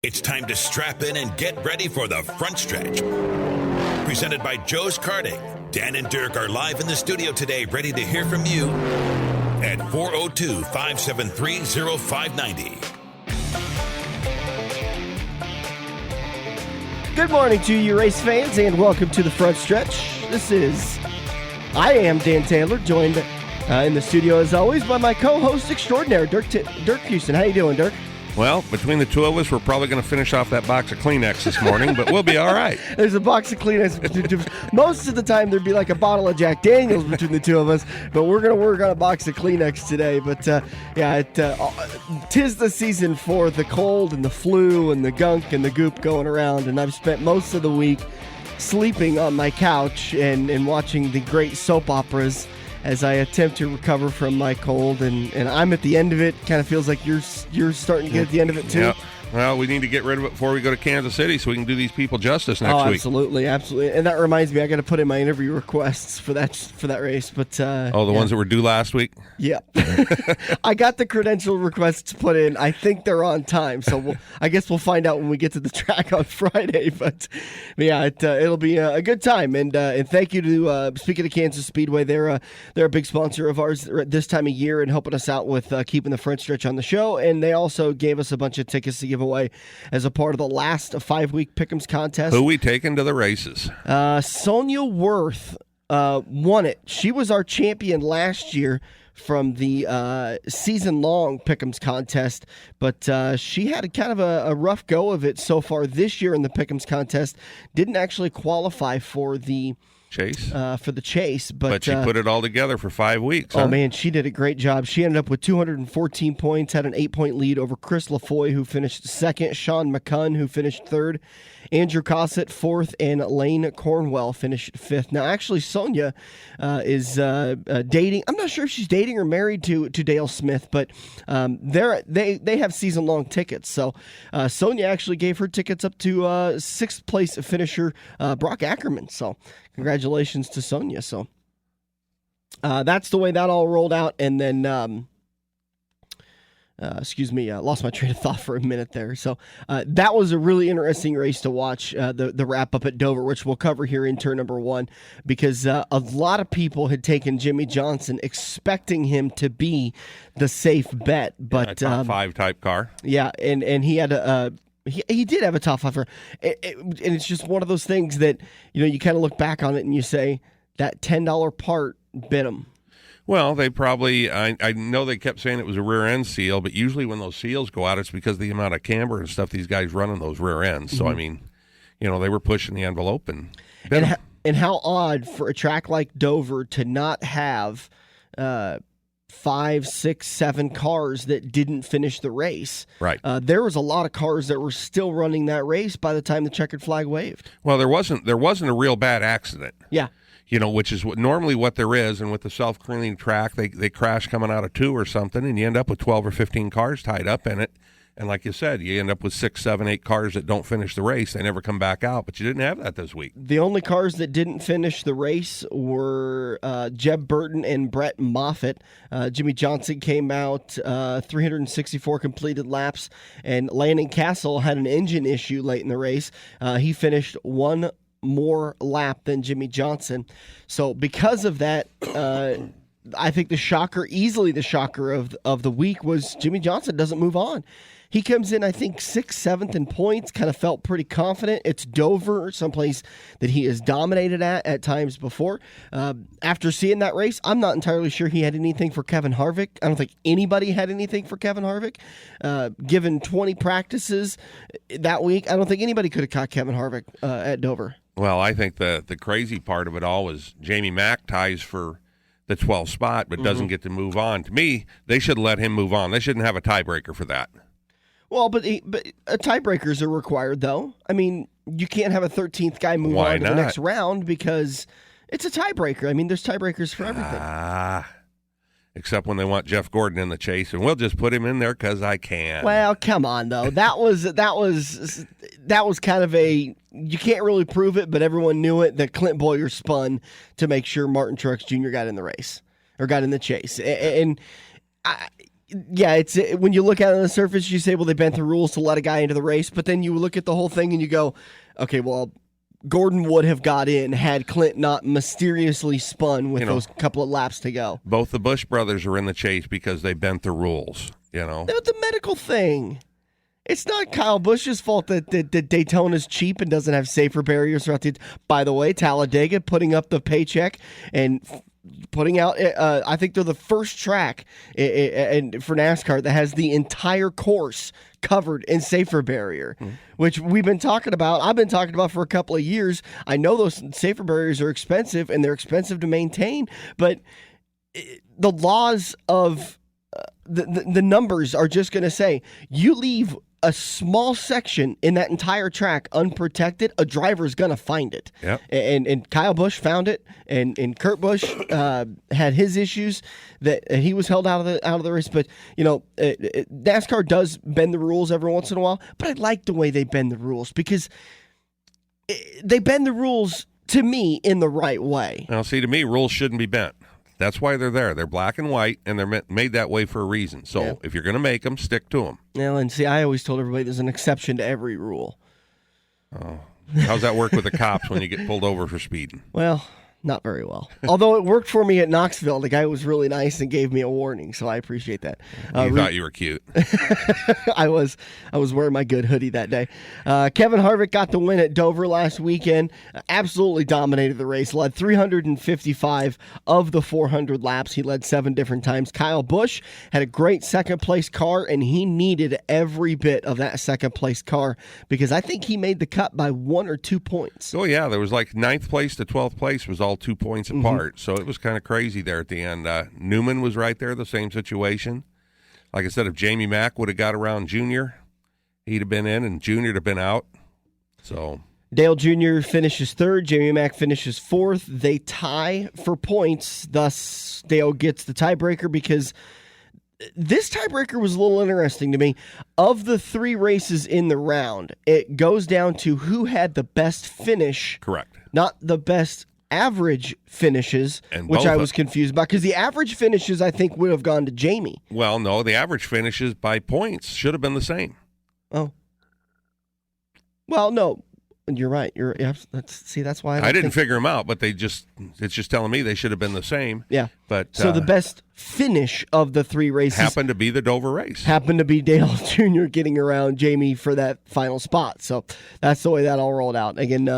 It's time to strap in and get ready for the front stretch. Presented by Joe's Karting. Dan and Dirk are live in the studio today, ready to hear from you at 402-573-0590. Good morning to you, race fans, and welcome to the front stretch. I am Dan Taylor, joined in the studio as always by my co-host extraordinaire, Dirk Houston. How you doing, Dirk? Well, between the two of us, we're probably going to finish off that box of Kleenex this morning, but we'll be all right. There's a box of Kleenex. Most of the time, there'd be like a bottle of Jack Daniels between the two of us, but we're going to work on a box of Kleenex today. But, tis the season for the cold and the flu and the gunk and the goop going around, and I've spent most of the week sleeping on my couch and watching the great soap operas as I attempt to recover from my cold, and I'm at the end of it. Kind of feels like you're starting to get at the end of it too. Yep. Well, we need to get rid of it before we go to Kansas City so we can do these people justice next week. Absolutely. And that reminds me, I got to put in my interview requests for that race. But the ones that were due last week? Yeah. I got the credential requests put in. I think they're on time, so I guess we'll find out when we get to the track on Friday. But yeah, it'll be a good time. And thank you to speaking of Kansas Speedway, they're a big sponsor of ours this time of year and helping us out with keeping the front stretch on the show. And they also gave us a bunch of tickets to give away as a part of the last 5-week Pick'ems contest. Who we taking to the races? Sonia Worth won it. She was our champion last year from the season-long Pick'ems contest, but she had kind of a rough go of it so far this year in the Pick'ems contest. Didn't actually qualify for the chase, but she put it all together for 5 weeks. Oh, man, she did a great job. She ended up with 214 points, had an 8-point lead over Chris Lafoy, who finished second, Sean McCunn, who finished third, Andrew Cossett fourth, and Lane Cornwell finished fifth. Now, actually, Sonia is dating. I'm not sure if she's dating or married to Dale Smith, but they have season-long tickets. So Sonia actually gave her tickets up to sixth-place finisher Brock Ackerman. So congratulations to Sonia. So that's the way that all rolled out. And then, lost my train of thought for a minute there. So that was a really interesting race to watch, the wrap-up at Dover, which we'll cover here in turn number one, because a lot of people had taken Jimmy Johnson, expecting him to be the safe bet. But top 5 type car. Yeah, and he had He did have a top 5 and it's just one of those things that, you kind of look back on it and you say, that $10 part bit him. Well, they probably, I know they kept saying it was a rear end seal, but usually when those seals go out, it's because of the amount of camber and stuff these guys run on those rear ends. Mm-hmm. So, I mean, they were pushing the envelope and how odd for a track like Dover to not have 5, 6, 7 cars that didn't finish the race. Right. There was a lot of cars that were still running that race by the time the checkered flag waved. Well, there wasn't a real bad accident. Yeah. Which is normally what there is, and with the self-cleaning track, they crash coming out of 2 or something, and you end up with 12 or 15 cars tied up in it. And like you said, you end up with 6, 7, 8 cars that don't finish the race. They never come back out, but you didn't have that this week. The only cars that didn't finish the race were Jeb Burton and Brett Moffitt. Jimmy Johnson came out 364 completed laps, and Landon Castle had an engine issue late in the race. He finished one more lap than Jimmy Johnson. So because of that, I think easily the shocker of the week was Jimmy Johnson doesn't move on. He comes in, I think, 6th, 7th in points, kind of felt pretty confident. It's Dover, someplace that he has dominated at times before. After seeing that race, I'm not entirely sure he had anything for Kevin Harvick. I don't think anybody had anything for Kevin Harvick. Given 20 practices that week, I don't think anybody could have caught Kevin Harvick at Dover. Well, I think the crazy part of it all was Jamie Mack ties for the 12th spot but doesn't get to move on. To me, they should let him move on. They shouldn't have a tiebreaker for that. Well, but tiebreakers are required, though. I mean, you can't have a 13th guy move on to the next round because it's a tiebreaker. I mean, there's tiebreakers for everything. Except when they want Jeff Gordon in the chase, and we'll just put him in there because I can. Well, come on, though. That was kind of you can't really prove it, but everyone knew it, that Clint Bowyer spun to make sure Martin Truex Jr. got in the race or got in the chase. And Yeah, it's when you look at it on the surface, you say, well, they bent the rules to let a guy into the race, but then you look at the whole thing and you go, okay, well, Gordon would have got in had Clint not mysteriously spun with those couple of laps to go. Both the Busch brothers are in the chase because they bent the rules, The medical thing. It's not Kyle Busch's fault that Daytona's cheap and doesn't have safer barriers throughout the. By the way, Talladega putting up the paycheck and putting out. I think they're the first track and for NASCAR that has the entire course covered in safer barrier, which we've been talking about. I've been talking about for a couple of years. I know those safer barriers are expensive and they're expensive to maintain, but the laws of the numbers are just going to say you leave a small section in that entire track unprotected, a driver's going to find it. Yep. And Kyle Busch found it, and Kurt Busch had his issues that he was held out of the race. But, NASCAR does bend the rules every once in a while, but I like the way they bend the rules because they bend the rules, to me, in the right way. Now, see, to me, rules shouldn't be bent. That's why they're there. They're black and white, and they're made that way for a reason. So if you're going to make them, stick to them. Well, and see, I always told everybody there's an exception to every rule. Oh, how's that work with the cops when you get pulled over for speeding? Well, not very well. Although it worked for me at Knoxville. The guy was really nice and gave me a warning, so I appreciate that. You thought you were cute. I was wearing my good hoodie that day. Kevin Harvick got the win at Dover last weekend. Absolutely dominated the race. Led 355 of the 400 laps. He led 7 different times. Kyle Busch had a great second-place car, and he needed every bit of that second-place car because I think he made the cut by 1 or 2 points. Oh, yeah. There was like 9th place to 12th place was all 2 points apart. So it was kind of crazy there at the end. Newman was right there, the same situation. Like I said, if Jamie Mack would have got around Junior, he'd have been in, and Junior would have been out. So Dale Jr. finishes 3rd. Jamie Mack finishes 4th. They tie for points. Thus, Dale gets the tiebreaker because this tiebreaker was a little interesting to me. Of the 3 races in the round, it goes down to who had the best finish. Correct. Not the best average finishes, and which I was confused about because the average finishes I think would have gone to Jamie. Well, no, the average finishes by points should have been the same. Oh, well, no, you're right. That's why I didn't figure them out, but it's just telling me they should have been the same. Yeah, but so the best finish of the 3 races happened to be the Dover race. Happened to be Dale Jr. getting around Jamie for that final spot. So that's the way that all rolled out. Again,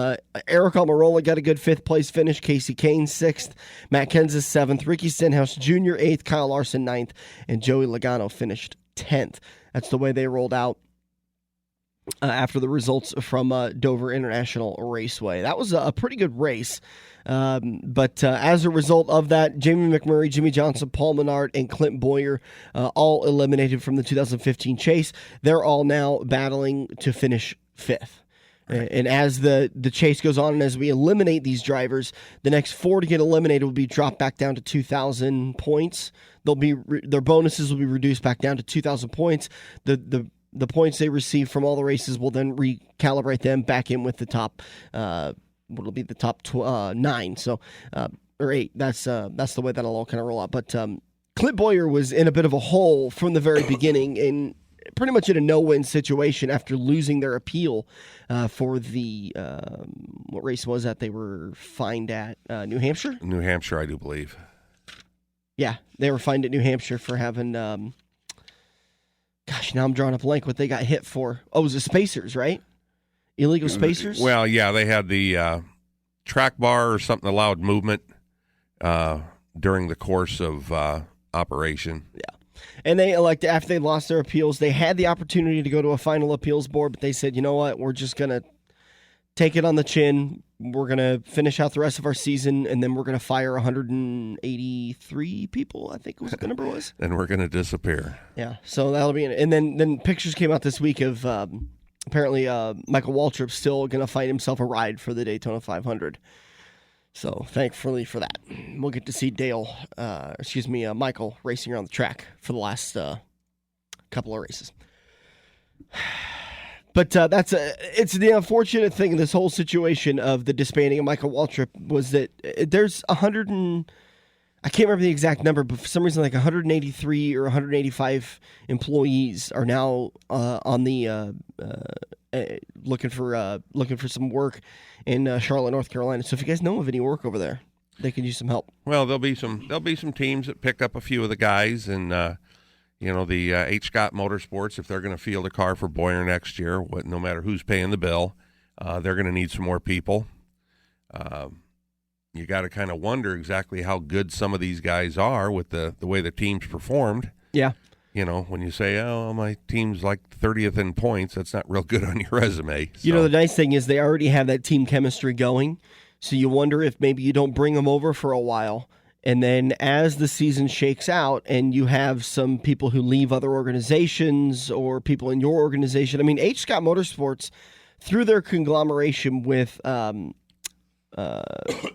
Eric Almirola got a good 5th place finish. Casey Kane 6th. Matt Kenseth 7th. Ricky Stenhouse Jr. 8th. Kyle Larson 9th. And Joey Logano finished 10th. That's the way they rolled out after the results from Dover International Raceway. That was a pretty good race. But as a result of that, Jamie McMurray, Jimmy Johnson, Paul Menard, and Clint Boyer all eliminated from the 2015 chase. They're all now battling to finish 5th. And as the chase goes on and as we eliminate these drivers, the next 4 to get eliminated will be dropped back down to 2,000 points. Their bonuses will be reduced back down to 2,000 points. The points they receive from all the races will then recalibrate them back in with the top what'll be the top 9, so or 8. That's the way that'll all kind of roll out. But Clint Boyer was in a bit of a hole from the very beginning, in pretty much in a no-win situation after losing their appeal for the what race was that they were fined at? New Hampshire. New Hampshire, I do believe. Yeah, they were fined at New Hampshire for having. Gosh, now I'm drawing a blank. What they got hit for? Oh, it was the spacers, right? Illegal spacers? Well, yeah, they had the track bar or something allowed movement during the course of operation. Yeah. And they after they lost their appeals, they had the opportunity to go to a final appeals board, but they said, you know what, we're just going to take it on the chin. We're going to finish out the rest of our season, and then we're going to fire 183 people, I think was what the number was. And we're going to disappear. Yeah, so that'll be and then pictures came out this week of apparently Michael Waltrip still going to find himself a ride for the Daytona 500. So thankfully for that, we'll get to see Michael racing around the track for the last couple of races. But it's the unfortunate thing in this whole situation of the disbanding of Michael Waltrip was that there's I can't remember the exact number, but for some reason, like 183 or 185 employees are now on the looking for some work in Charlotte, North Carolina. So if you guys know of any work over there, they could use some help. Well, there'll be some teams that pick up a few of the guys, and the H. Scott Motorsports, if they're going to field a car for Boyer next year, no matter who's paying the bill, they're going to need some more people. You got to kind of wonder exactly how good some of these guys are with the way the team's performed. Yeah. When you say, oh, my team's like 30th in points, that's not real good on your resume. So. The nice thing is they already have that team chemistry going, so you wonder if maybe you don't bring them over for a while, and then as the season shakes out and you have some people who leave other organizations or people in your organization. I mean, H. Scott Motorsports, through their conglomeration with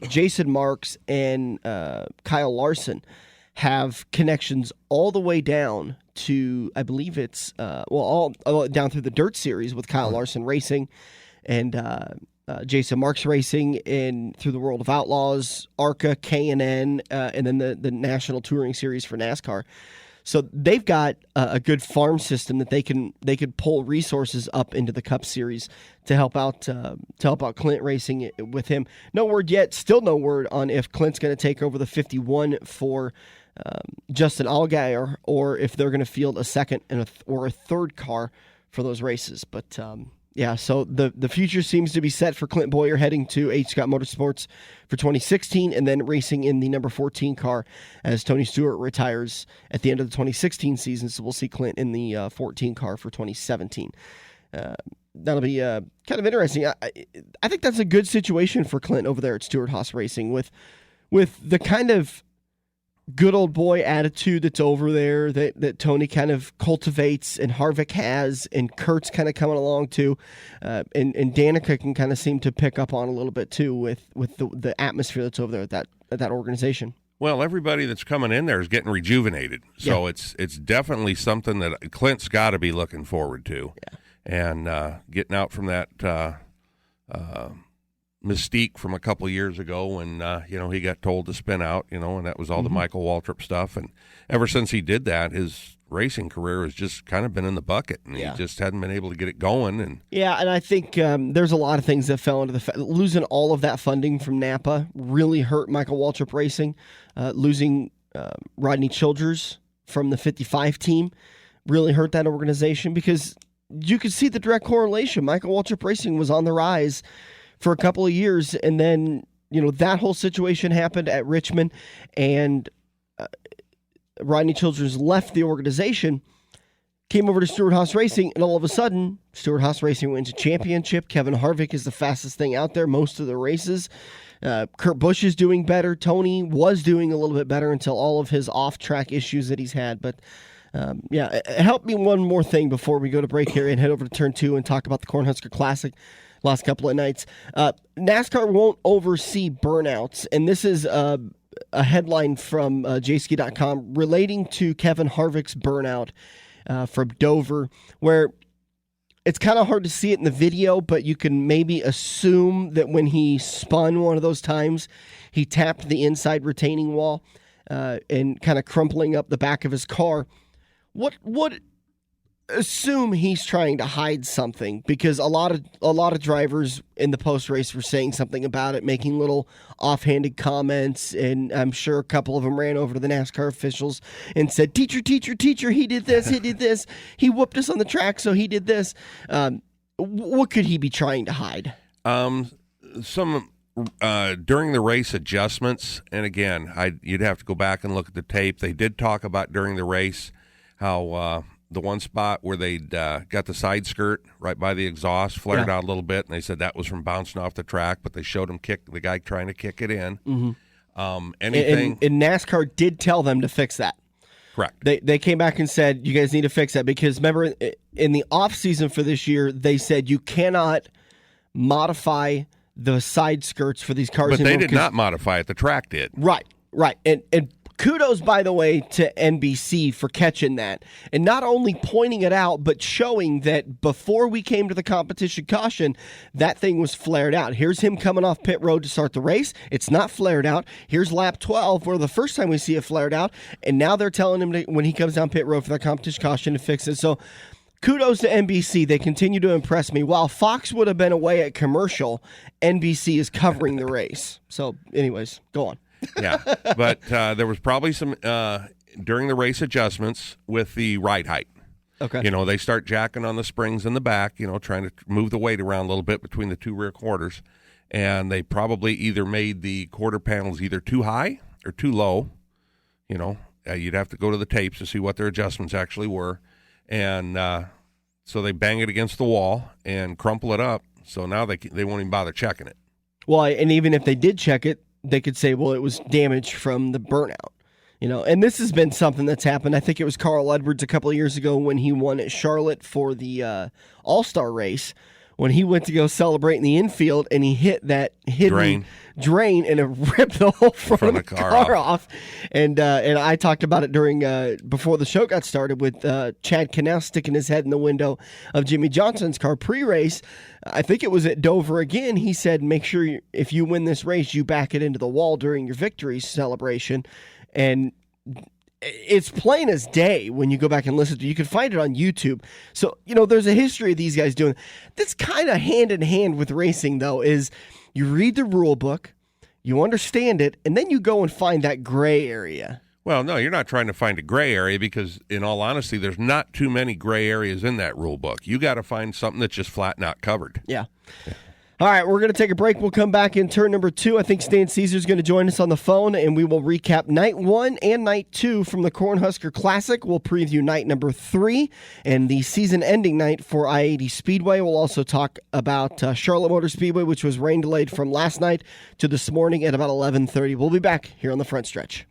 Jason Marks and Kyle Larson, have connections all the way down to, I believe it's all down through the Dirt Series with Kyle Larson Racing and Jason Marks Racing, and through the World of Outlaws, ARCA, K&N, and then the National Touring Series for NASCAR. So they've got a good farm system that they could pull resources up into the Cup Series to help out Clint Racing with him. No word yet. Still no word on if Clint's going to take over the 51 for Justin Allgaier, or if they're going to field a second or a third car for those races. But yeah, so the future seems to be set for Clint Boyer heading to H. Scott Motorsports for 2016, and then racing in the number 14 car as Tony Stewart retires at the end of the 2016 season. So we'll see Clint in the 14 car for 2017. That'll be kind of interesting. I think that's a good situation for Clint over there at Stewart-Haas Racing with the kind of good old boy attitude that's over there that Tony kind of cultivates and Harvick has, and Kurt's kind of coming along too, and Danica can kind of seem to pick up on a little bit too with the atmosphere that's over there at that organization. Well, everybody that's coming in there is getting rejuvenated, so yeah. It's definitely something that Clint's got to be looking forward to, and getting out from that mystique from a couple of years ago when he got told to spin out, and that was all the Michael Waltrip stuff. And ever since he did that, his racing career has just kind of been in the bucket, and he just hadn't been able to get it going. And I think there's a lot of things that fell into losing all of that funding from Napa really hurt Michael Waltrip Racing. Losing Rodney Childers from the 55 team really hurt that organization, because you could see the direct correlation. Michael Waltrip Racing was on the rise for a couple of years, and then that whole situation happened at Richmond, and Rodney Childers left the organization, came over to Stewart-Haas Racing, and all of a sudden Stewart-Haas Racing wins a championship. Kevin Harvick is the fastest thing out there most of the races. Kurt Busch is doing better. Tony was doing a little bit better until all of his off-track issues that he's had. But help me one more thing before we go to break here and head over to Turn 2 and talk about the Cornhusker Classic last couple of nights. NASCAR won't oversee burnouts, and this is a headline from jski.com relating to Kevin Harvick's burnout from Dover, where it's kind of hard to see it in the video, but you can maybe assume that when he spun one of those times, he tapped the inside retaining wall and kind of crumpling up the back of his car. What assume he's trying to hide something, because a lot of drivers in the post race were saying something about it, making little offhanded comments, and I'm sure a couple of them ran over to the NASCAR officials and said, "Teacher, teacher, teacher, he did this, he did this, he whooped us on the track, so he did this." What could he be trying to hide? Some during the race adjustments, and again, you'd have to go back and look at the tape. They did talk about during the race how the one spot where they'd got the side skirt right by the exhaust flared out a little bit, and they said that was from bouncing off the track, but they showed him the guy trying to kick it in. Mm-hmm. And NASCAR did tell them to fix that. Correct. They came back and said, you guys need to fix that, because remember, in the off season for this year, they said you cannot modify the side skirts for these cars. But they did not modify it. The track did. Right. And kudos, by the way, to NBC for catching that and not only pointing it out, but showing that before we came to the competition caution, that thing was flared out. Here's him coming off pit road to start the race. It's not flared out. Here's lap 12, where the first time we see it flared out, and now they're telling him to, when he comes down pit road for the competition caution, to fix it. So kudos to NBC. They continue to impress me. While Fox would have been away at commercial, NBC is covering the race. So anyways, go on. Yeah, but there was probably some during the race adjustments with the ride height. Okay. They start jacking on the springs in the back, trying to move the weight around a little bit between the two rear quarters. And they probably either made the quarter panels either too high or too low. You'd have to go to the tapes to see what their adjustments actually were. And so they bang it against the wall and crumple it up. So now they won't even bother checking it. Well, and even if they did check it, they could say, well, it was damage from the burnout. And this has been something that's happened. I think it was Carl Edwards a couple of years ago when he won at Charlotte for the All-Star race, when he went to go celebrate in the infield and he hit that hidden drain and it ripped the whole front of the car off. And I talked about it during before the show got started with Chad Cannell sticking his head in the window of Jimmy Johnson's car pre-race. I think it was at Dover again. He said, make sure if you win this race, you back it into the wall during your victory celebration. And it's plain as day when you go back and listen to it. You can find it on YouTube. So, there's a history of these guys doing this kind of hand in hand with racing, though, is you read the rule book, you understand it, and then you go and find that gray area. Well, no, you're not trying to find a gray area because, in all honesty, there's not too many gray areas in that rule book. You got to find something that's just flat not covered. Yeah. All right, we're going to take a break. We'll come back in turn number 2. I think Stan Caesar's going to join us on the phone, and we will recap night 1 and night 2 from the Cornhusker Classic. We'll preview night number 3 and the season-ending night for I-80 Speedway. We'll also talk about Charlotte Motor Speedway, which was rain delayed from last night to this morning at about 11:30. We'll be back here on the Front Stretch.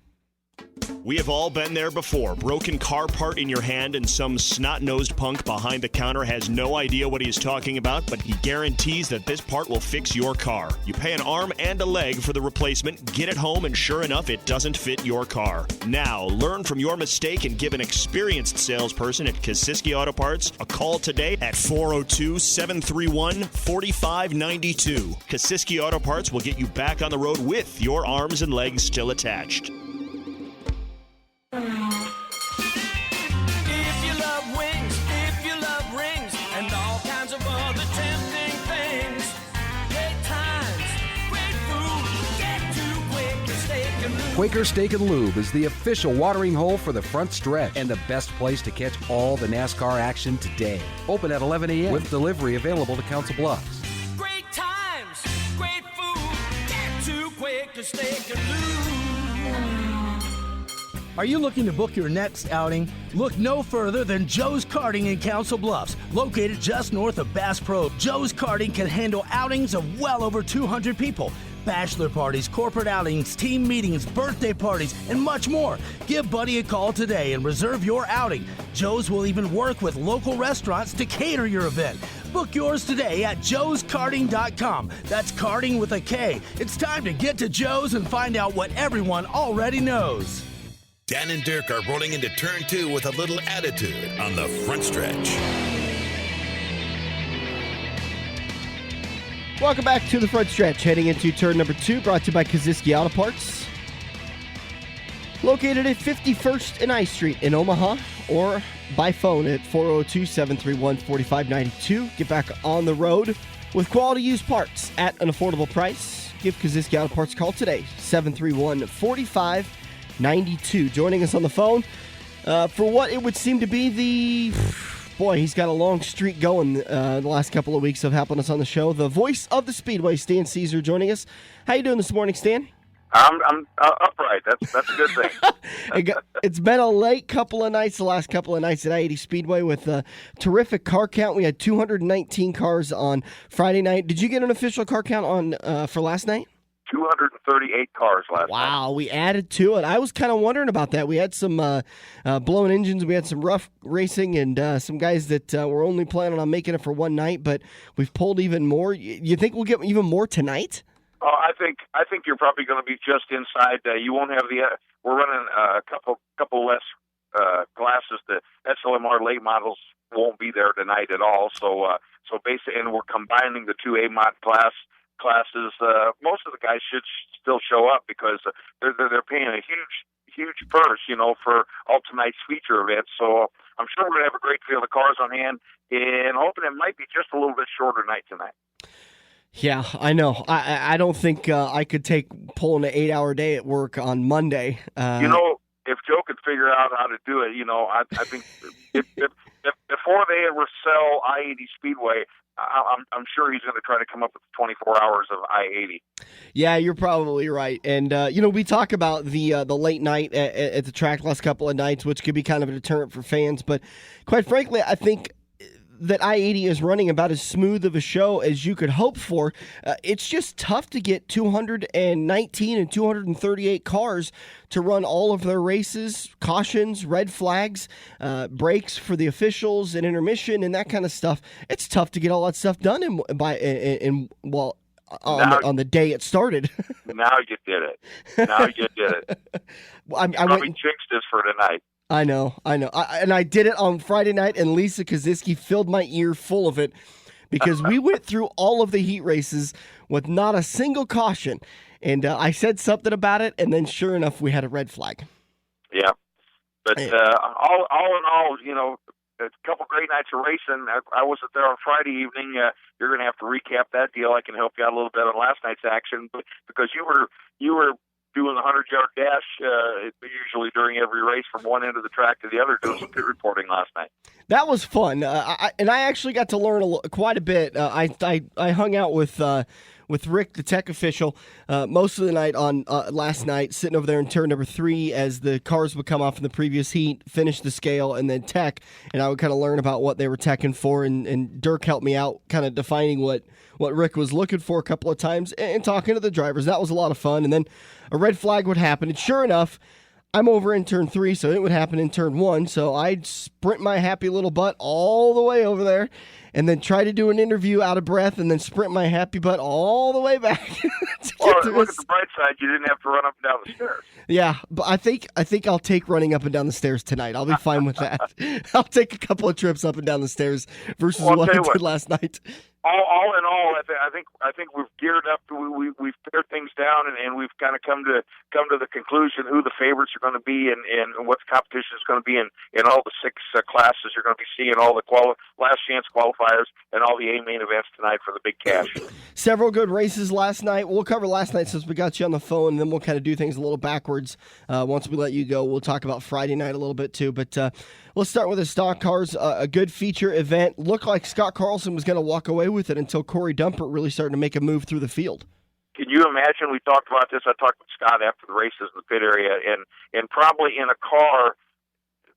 We have all been there before. Broken car part in your hand and some snot-nosed punk behind the counter has no idea what he is talking about, but he guarantees that this part will fix your car. You pay an arm and a leg for the replacement, get it home, and sure enough, it doesn't fit your car. Now, learn from your mistake and give an experienced salesperson at Kosiski Auto Parts a call today at 402-731-4592. Kosiski Auto Parts will get you back on the road with your arms and legs still attached. If you love wings, if you love rings, and all kinds of other tempting things, great times, great food, get to Quaker Steak and Lube. Quaker Steak and Lube is the official watering hole for the Front Stretch and the best place to catch all the NASCAR action today. Open at 11 a.m. with delivery available to Council Bluffs. Great times, great food, get to Quaker Steak and Lube. Are you looking to book your next outing? Look no further than Joe's Karting in Council Bluffs. Located just north of Bass Pro, Joe's Karting can handle outings of well over 200 people. Bachelor parties, corporate outings, team meetings, birthday parties, and much more. Give Buddy a call today and reserve your outing. Joe's will even work with local restaurants to cater your event. Book yours today at joeskarting.com. That's karting with a K. It's time to get to Joe's and find out what everyone already knows. Dan and Dirk are rolling into turn 2 with a little attitude on the Front Stretch. Welcome back to the Front Stretch, heading into turn number 2, brought to you by Kosiski Auto Parts. Located at 51st and I Street in Omaha, or by phone at 402-731-4592. Get back on the road with quality used parts at an affordable price. Give Kosiski Auto Parts a call today, 731-4592. Joining us on the phone for what it would seem to be he's got a long streak going the last couple of weeks of helping us on the show. The voice of the Speedway, Stan Caesar, joining us. How you doing this morning, Stan? I'm upright. That's a good thing. It's been a late couple of nights, the last couple of nights at I-80 Speedway with a terrific car count. We had 219 cars on Friday night. Did you get an official car count on for last night? 238 cars last night. Wow, we added to it. I was kind of wondering about that. We had some blown engines. We had some rough racing and some guys that were only planning on making it for one night, but we've pulled even more. You think we'll get even more tonight? I think you're probably going to be just inside. You won't have we're running a couple less classes. The SLMR late models won't be there tonight at all. So basically, and we're combining the two A-mod classes. Most of the guys should still show up because they're paying a huge purse, for all tonight's feature events. So I'm sure we're going to have a great field of cars on hand, and hoping it might be just a little bit shorter night tonight. Yeah, I know. I don't think I could take pulling an 8-hour day at work on Monday. If Joe could figure out how to do it, I think if before they ever sell I-80 Speedway, I'm sure he's going to try to come up with 24 hours of I-80. Yeah, you're probably right. And, we talk about the late night at the track last couple of nights, which could be kind of a deterrent for fans. But quite frankly, I think that I-80 is running about as smooth of a show as you could hope for. It's just tough to get 219 and 238 cars to run all of their races, cautions, red flags, breaks for the officials, and intermission, and that kind of stuff. It's tough to get all that stuff done on the day it started. Now you did it. I probably jinxed this for tonight. I know. And I did it on Friday night, and Lisa Kaziski filled my ear full of it because we went through all of the heat races with not a single caution. And I said something about it, and then sure enough, we had a red flag. Yeah. But all in all, a couple great nights of racing. I wasn't there on Friday evening. You're going to have to recap that deal. I can help you out a little bit on last night's action, but because you were doing the 100-yard dash usually during every race from one end of the track to the other, doing some pit reporting last night. That was fun, I actually got to learn quite a bit. I hung out with Rick, the tech official, most of the night on last night, sitting over there in turn number 3 as the cars would come off in the previous heat, finish the scale, and then tech, and I would kind of learn about what they were teching for, and Dirk helped me out kind of defining what Rick was looking for a couple of times and talking to the drivers. That was a lot of fun, and then a red flag would happen, and sure enough, I'm over in turn 3, so it would happen in turn 1, so I'd sprint my happy little butt all the way over there and then try to do an interview out of breath and then sprint my happy butt all the way back. Well, look at the bright side. You didn't have to run up and down the stairs. Yeah, but I think I'll take running up and down the stairs tonight. I'll be fine with that. I'll take a couple of trips up and down the stairs versus what I did last night. All in all, I think we've geared up. We've pared things down, and we've kind of come to the conclusion who the favorites are going to be, and what the competition is going to be in all the 6 classes you're going to be seeing, all the last chance qualifiers, and all the A main events tonight for the big cash. Several good races last night. We'll cover last night since we got you on the phone, and then we'll kind of do things a little backwards. Once we let you go, we'll talk about Friday night a little bit too. But let's start with the stock cars. A good feature event. Looked like Scott Carlson was going to walk away with it until Corey Dumpert really started to make a move through the field. Can you imagine? We talked about this. I talked with Scott after the races in the pit area, and probably in a car,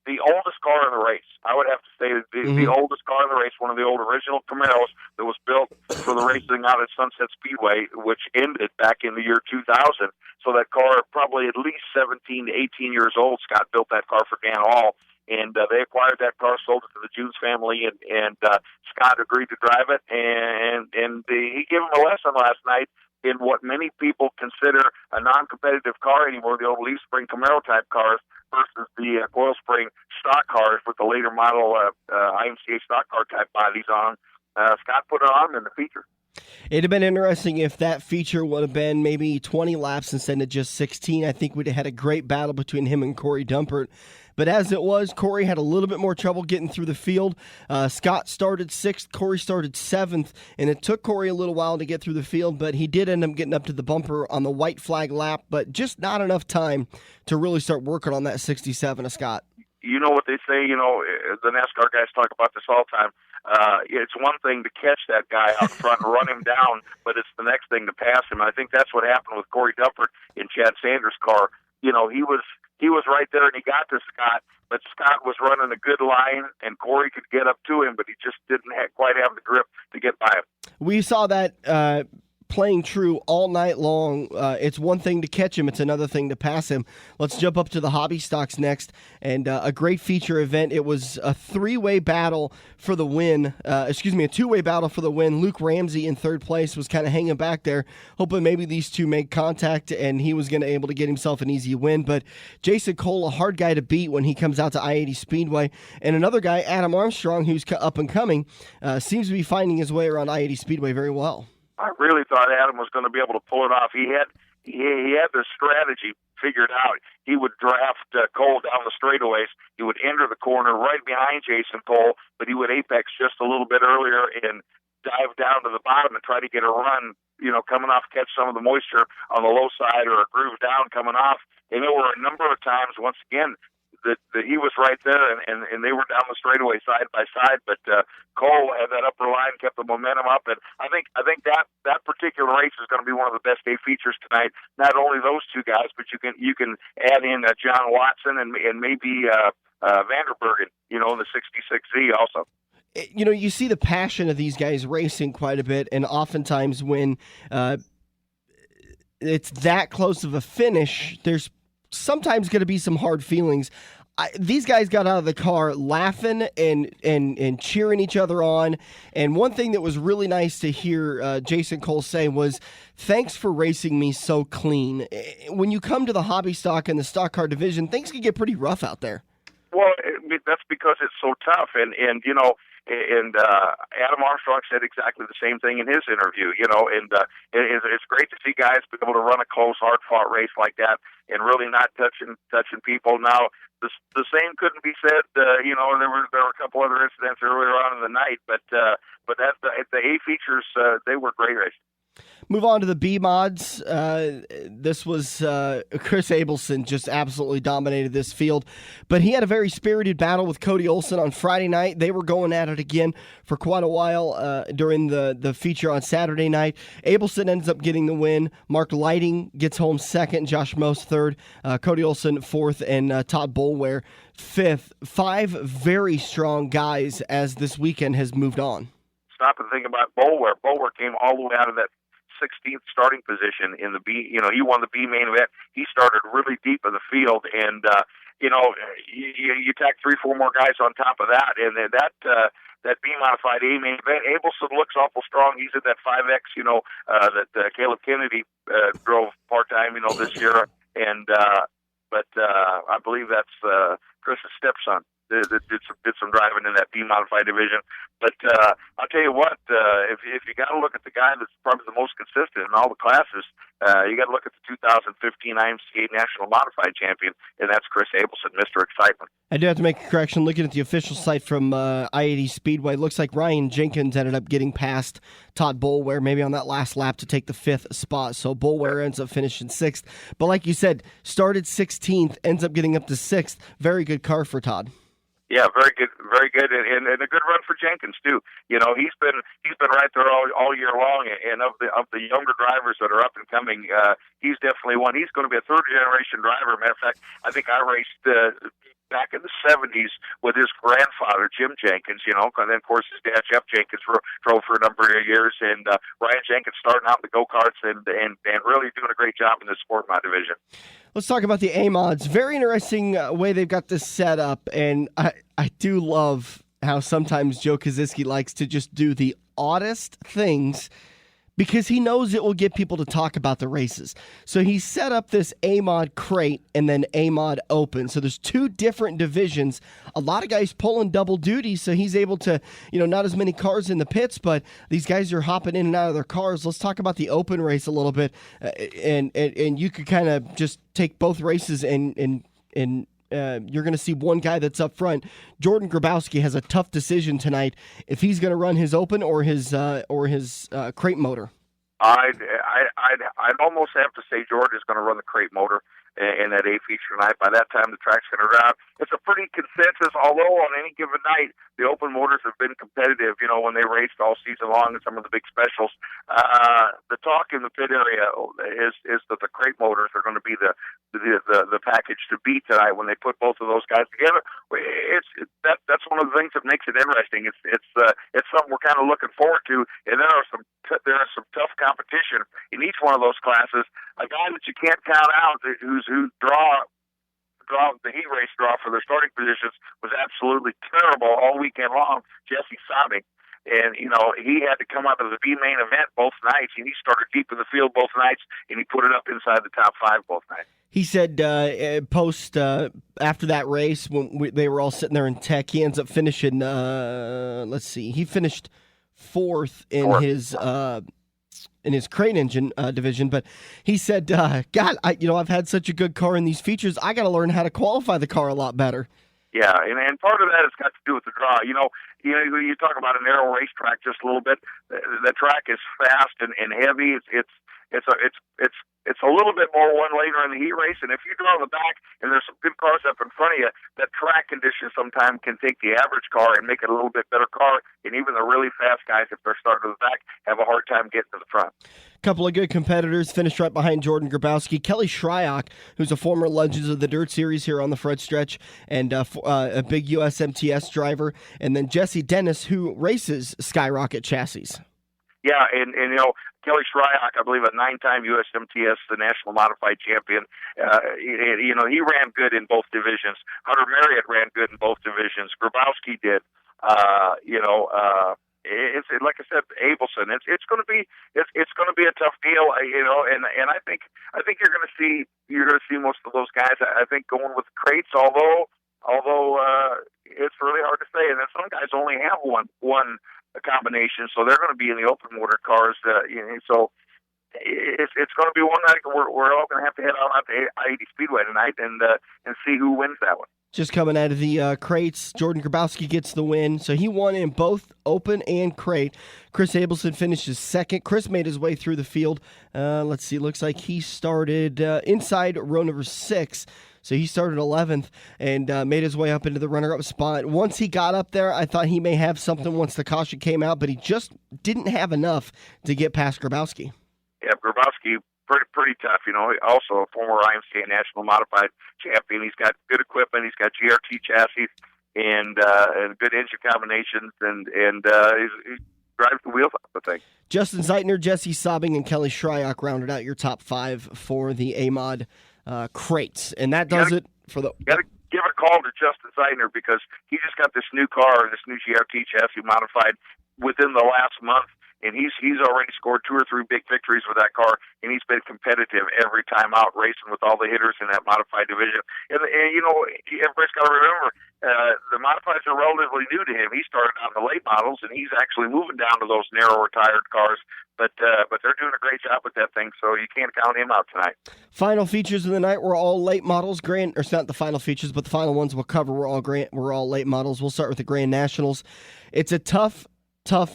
the oldest car in the race. I would have to say the oldest car in the race, one of the old original Camaros that was built for the racing out at Sunset Speedway, which ended back in the year 2000. So that car, probably at least 17 to 18 years old. Scott built that car for Dan Hall. And they acquired that car, sold it to the Jones family, and Scott agreed to drive it. And he gave him a lesson last night in what many people consider a non-competitive car anymore, the old leaf spring Camaro type cars versus the coil spring stock cars with the later model IMCA stock car type bodies on. Scott put it on in the feature. It'd have been interesting if that feature would have been maybe 20 laps instead of just 16. I think we'd have had a great battle between him and Corey Dumpert. But as it was, Corey had a little bit more trouble getting through the field. Scott started 6th, Corey started 7th, and it took Corey a little while to get through the field, but he did end up getting up to the bumper on the white flag lap, but just not enough time to really start working on that 67 of Scott. You know what they say, the NASCAR guys talk about this all the time. It's one thing to catch that guy out front and run him down, but it's the next thing to pass him. I think that's what happened with Corey Dumpert in Chad Sanders' car. He was right there and he got to Scott, but Scott was running a good line and Corey could get up to him, but he just didn't quite have the grip to get by him. We saw that playing true all night long. It's one thing to catch him. It's another thing to pass him. Let's jump up to the hobby stocks next. And a great feature event. It was a three-way battle for the win. A two-way battle for the win. Luke Ramsey in third place was kind of hanging back there, hoping maybe these two make contact and he was going to able to get himself an easy win. But Jason Cole, a hard guy to beat when he comes out to I-80 Speedway. And another guy, Adam Armstrong, who's up and coming, seems to be finding his way around I-80 Speedway very well. I really thought Adam was going to be able to pull it off. He had the strategy figured out. He would draft Cole down the straightaways. He would enter the corner right behind Jason Cole, but he would apex just a little bit earlier and dive down to the bottom and try to get a run, coming off, catch some of the moisture on the low side or a groove down coming off. And there were a number of times, once again, that he was right there, and they were down the straightaway side by side. But Cole had that upper line, kept the momentum up, and I think that particular race is going to be one of the best day features tonight. Not only those two guys, but you can add in John Watson and maybe Vanderbergen, in the 66Z also. You see the passion of these guys racing quite a bit, and oftentimes when it's that close of a finish, there's sometimes going to be some hard feelings. These guys got out of the car laughing and cheering each other on. And one thing that was really nice to hear Jason Cole say was, "Thanks for racing me so clean." When you come to the hobby stock and the stock car division, things can get pretty rough out there. Well, that's because it's so tough. And Adam Armstrong said exactly the same thing in his interview, and it's great to see guys be able to run a close, hard-fought race like that and really not touching people. Now, the same couldn't be said, there were a couple other incidents earlier on in the night, but the A features, they were great races. Move on to the B mods. This was Chris Abelson just absolutely dominated this field, but he had a very spirited battle with Cody Olson on Friday night. They were going at it again for quite a while during the feature on Saturday night. Abelson ends up getting the win. Mark Lighting gets home second. Josh Mose third. Cody Olson fourth, and Todd Boulware fifth. Five very strong guys as this weekend has moved on. Stop and think about Boulware. Boulware came all the way out of that 16th starting position in the B. He won the B main event. He started really deep in the field, and you tack 3-4 more guys on top of that, and then that B modified A main event. Abelson looks awful strong. He's at that 5X, that Caleb Kennedy drove part time, this year, and but I believe that's Chris's stepson. Did some driving in that B modified division, but I'll tell you what, if you got to look at the guy that's probably the most consistent in all the classes, you got to look at the 2015 IMCA National Modified Champion, and that's Chris Abelson, Mr. Excitement. I do have to make a correction. Looking at the official site from I-80 Speedway, it looks like Ryan Jenkins ended up getting past Todd Boulware maybe on that last lap to take the 5th spot. So Boulware ends up finishing 6th. But like you said, started 16th, ends up getting up to 6th. Very good car for Todd. Yeah, very good, and a good run for Jenkins too. He's been right there all year long, and of the younger drivers that are up and coming, he's definitely one. He's going to be a third generation driver. Matter of fact, I think I raced back in the 70s with his grandfather, Jim Jenkins, and then of course his dad, Jeff Jenkins, drove for a number of years, and Ryan Jenkins starting out in the go-karts and really doing a great job in the sport mod division. Let's talk about the A-mods. Very interesting way they've got this set up, and I do love how sometimes Joe Koziski likes to just do the oddest things because he knows it will get people to talk about the races. So he set up this A-mod crate and then A-mod open. So there's two different divisions. A lot of guys pulling double duty, so he's able to, not as many cars in the pits, but these guys are hopping in and out of their cars. Let's talk about the open race a little bit, and you could kind of just take both races and you're going to see one guy that's up front. Jordan Grabowski has a tough decision tonight if he's going to run his open or his crate motor. I'd almost have to say Jordan is going to run the crate motor. in that A feature night. By that time, the track's going to run. It's a pretty consensus, although on any given night, the open motors have been competitive, when they raced all season long in some of the big specials. The talk in the pit area is that the crate motors are going to be the package to beat tonight when they put both of those guys together. That's one of the things that makes it interesting. It's something we're kind of looking forward to, and there are some tough competition in each one of those classes. A guy that you can't count out who the heat race draw for their starting positions was absolutely terrible all weekend long, Jesse Sobing. And, he had to come out of the B main event both nights, and he started deep in the field both nights, and he put it up inside the top 5 both nights. He said after that race, when they were all sitting there in tech, he ends up finishing, he finished fourth in his crane engine division, but he said, God, I've had such a good car in these features, I got to learn how to qualify the car a lot better. Yeah, and part of that has got to do with the draw. You talk about a narrow racetrack just a little bit. The track is fast and heavy. It's a little bit more one laner in the heat race, and if you draw the back and there's some good cars up in front of you, that track condition sometimes can take the average car and make it a little bit better car, and even the really fast guys, if they're starting to the back, have a hard time getting to the front. Couple of good competitors finished right behind Jordan Grabowski. Kelly Shryock, who's a former Legends of the Dirt Series here on the front stretch, and a big USMTS driver, and then Jesse Dennis, who races Skyrocket chassis. Yeah, and Kelly Shryock, I believe a 9-time USMTS, the National Modified Champion. He ran good in both divisions. Hunter Marriott ran good in both divisions. Grabowski did. It's like I said, Abelson. It's going to be a tough deal, and I think you're going to see most of those guys. I think going with crates, although it's really hard to say, and then some guys only have one combination, so they're going to be in the open motor cars. So it's going to be one night we're all going to have to head out to I-80 Speedway tonight and see who wins that one. Just coming out of the crates, Jordan Grabowski gets the win. So he won in both open and crate. Chris Abelson finishes second. Chris made his way through the field. Let's see. Looks like he started inside row number 6. So he started 11th and made his way up into the runner-up spot. Once he got up there, I thought he may have something once the caution came out, but he just didn't have enough to get past Grabowski. Yeah, Grabowski, pretty tough. Also a former IMCA National Modified champion. He's got good equipment. He's got GRT chassis and good engine combinations, and he drives the wheels off the thing. Justin Zeitner, Jesse Sobing, and Kelly Shryock rounded out your top 5 for the AMOD crates, and that does it for the. Got to give a call to Justin Zeitner because he just got this new car, this new GRT chassis modified within the last month. And he's already scored 2 or 3 big victories with that car, and he's been competitive every time out racing with all the hitters in that modified division. And everybody's got to remember, the modifieds are relatively new to him. He started out in the late models, and he's actually moving down to those narrower tired cars. But they're doing a great job with that thing, so you can't count him out tonight. Final features of the night were all late models. It's not the final features, but the final ones we'll cover were all late models. We'll start with the Grand Nationals. It's a tough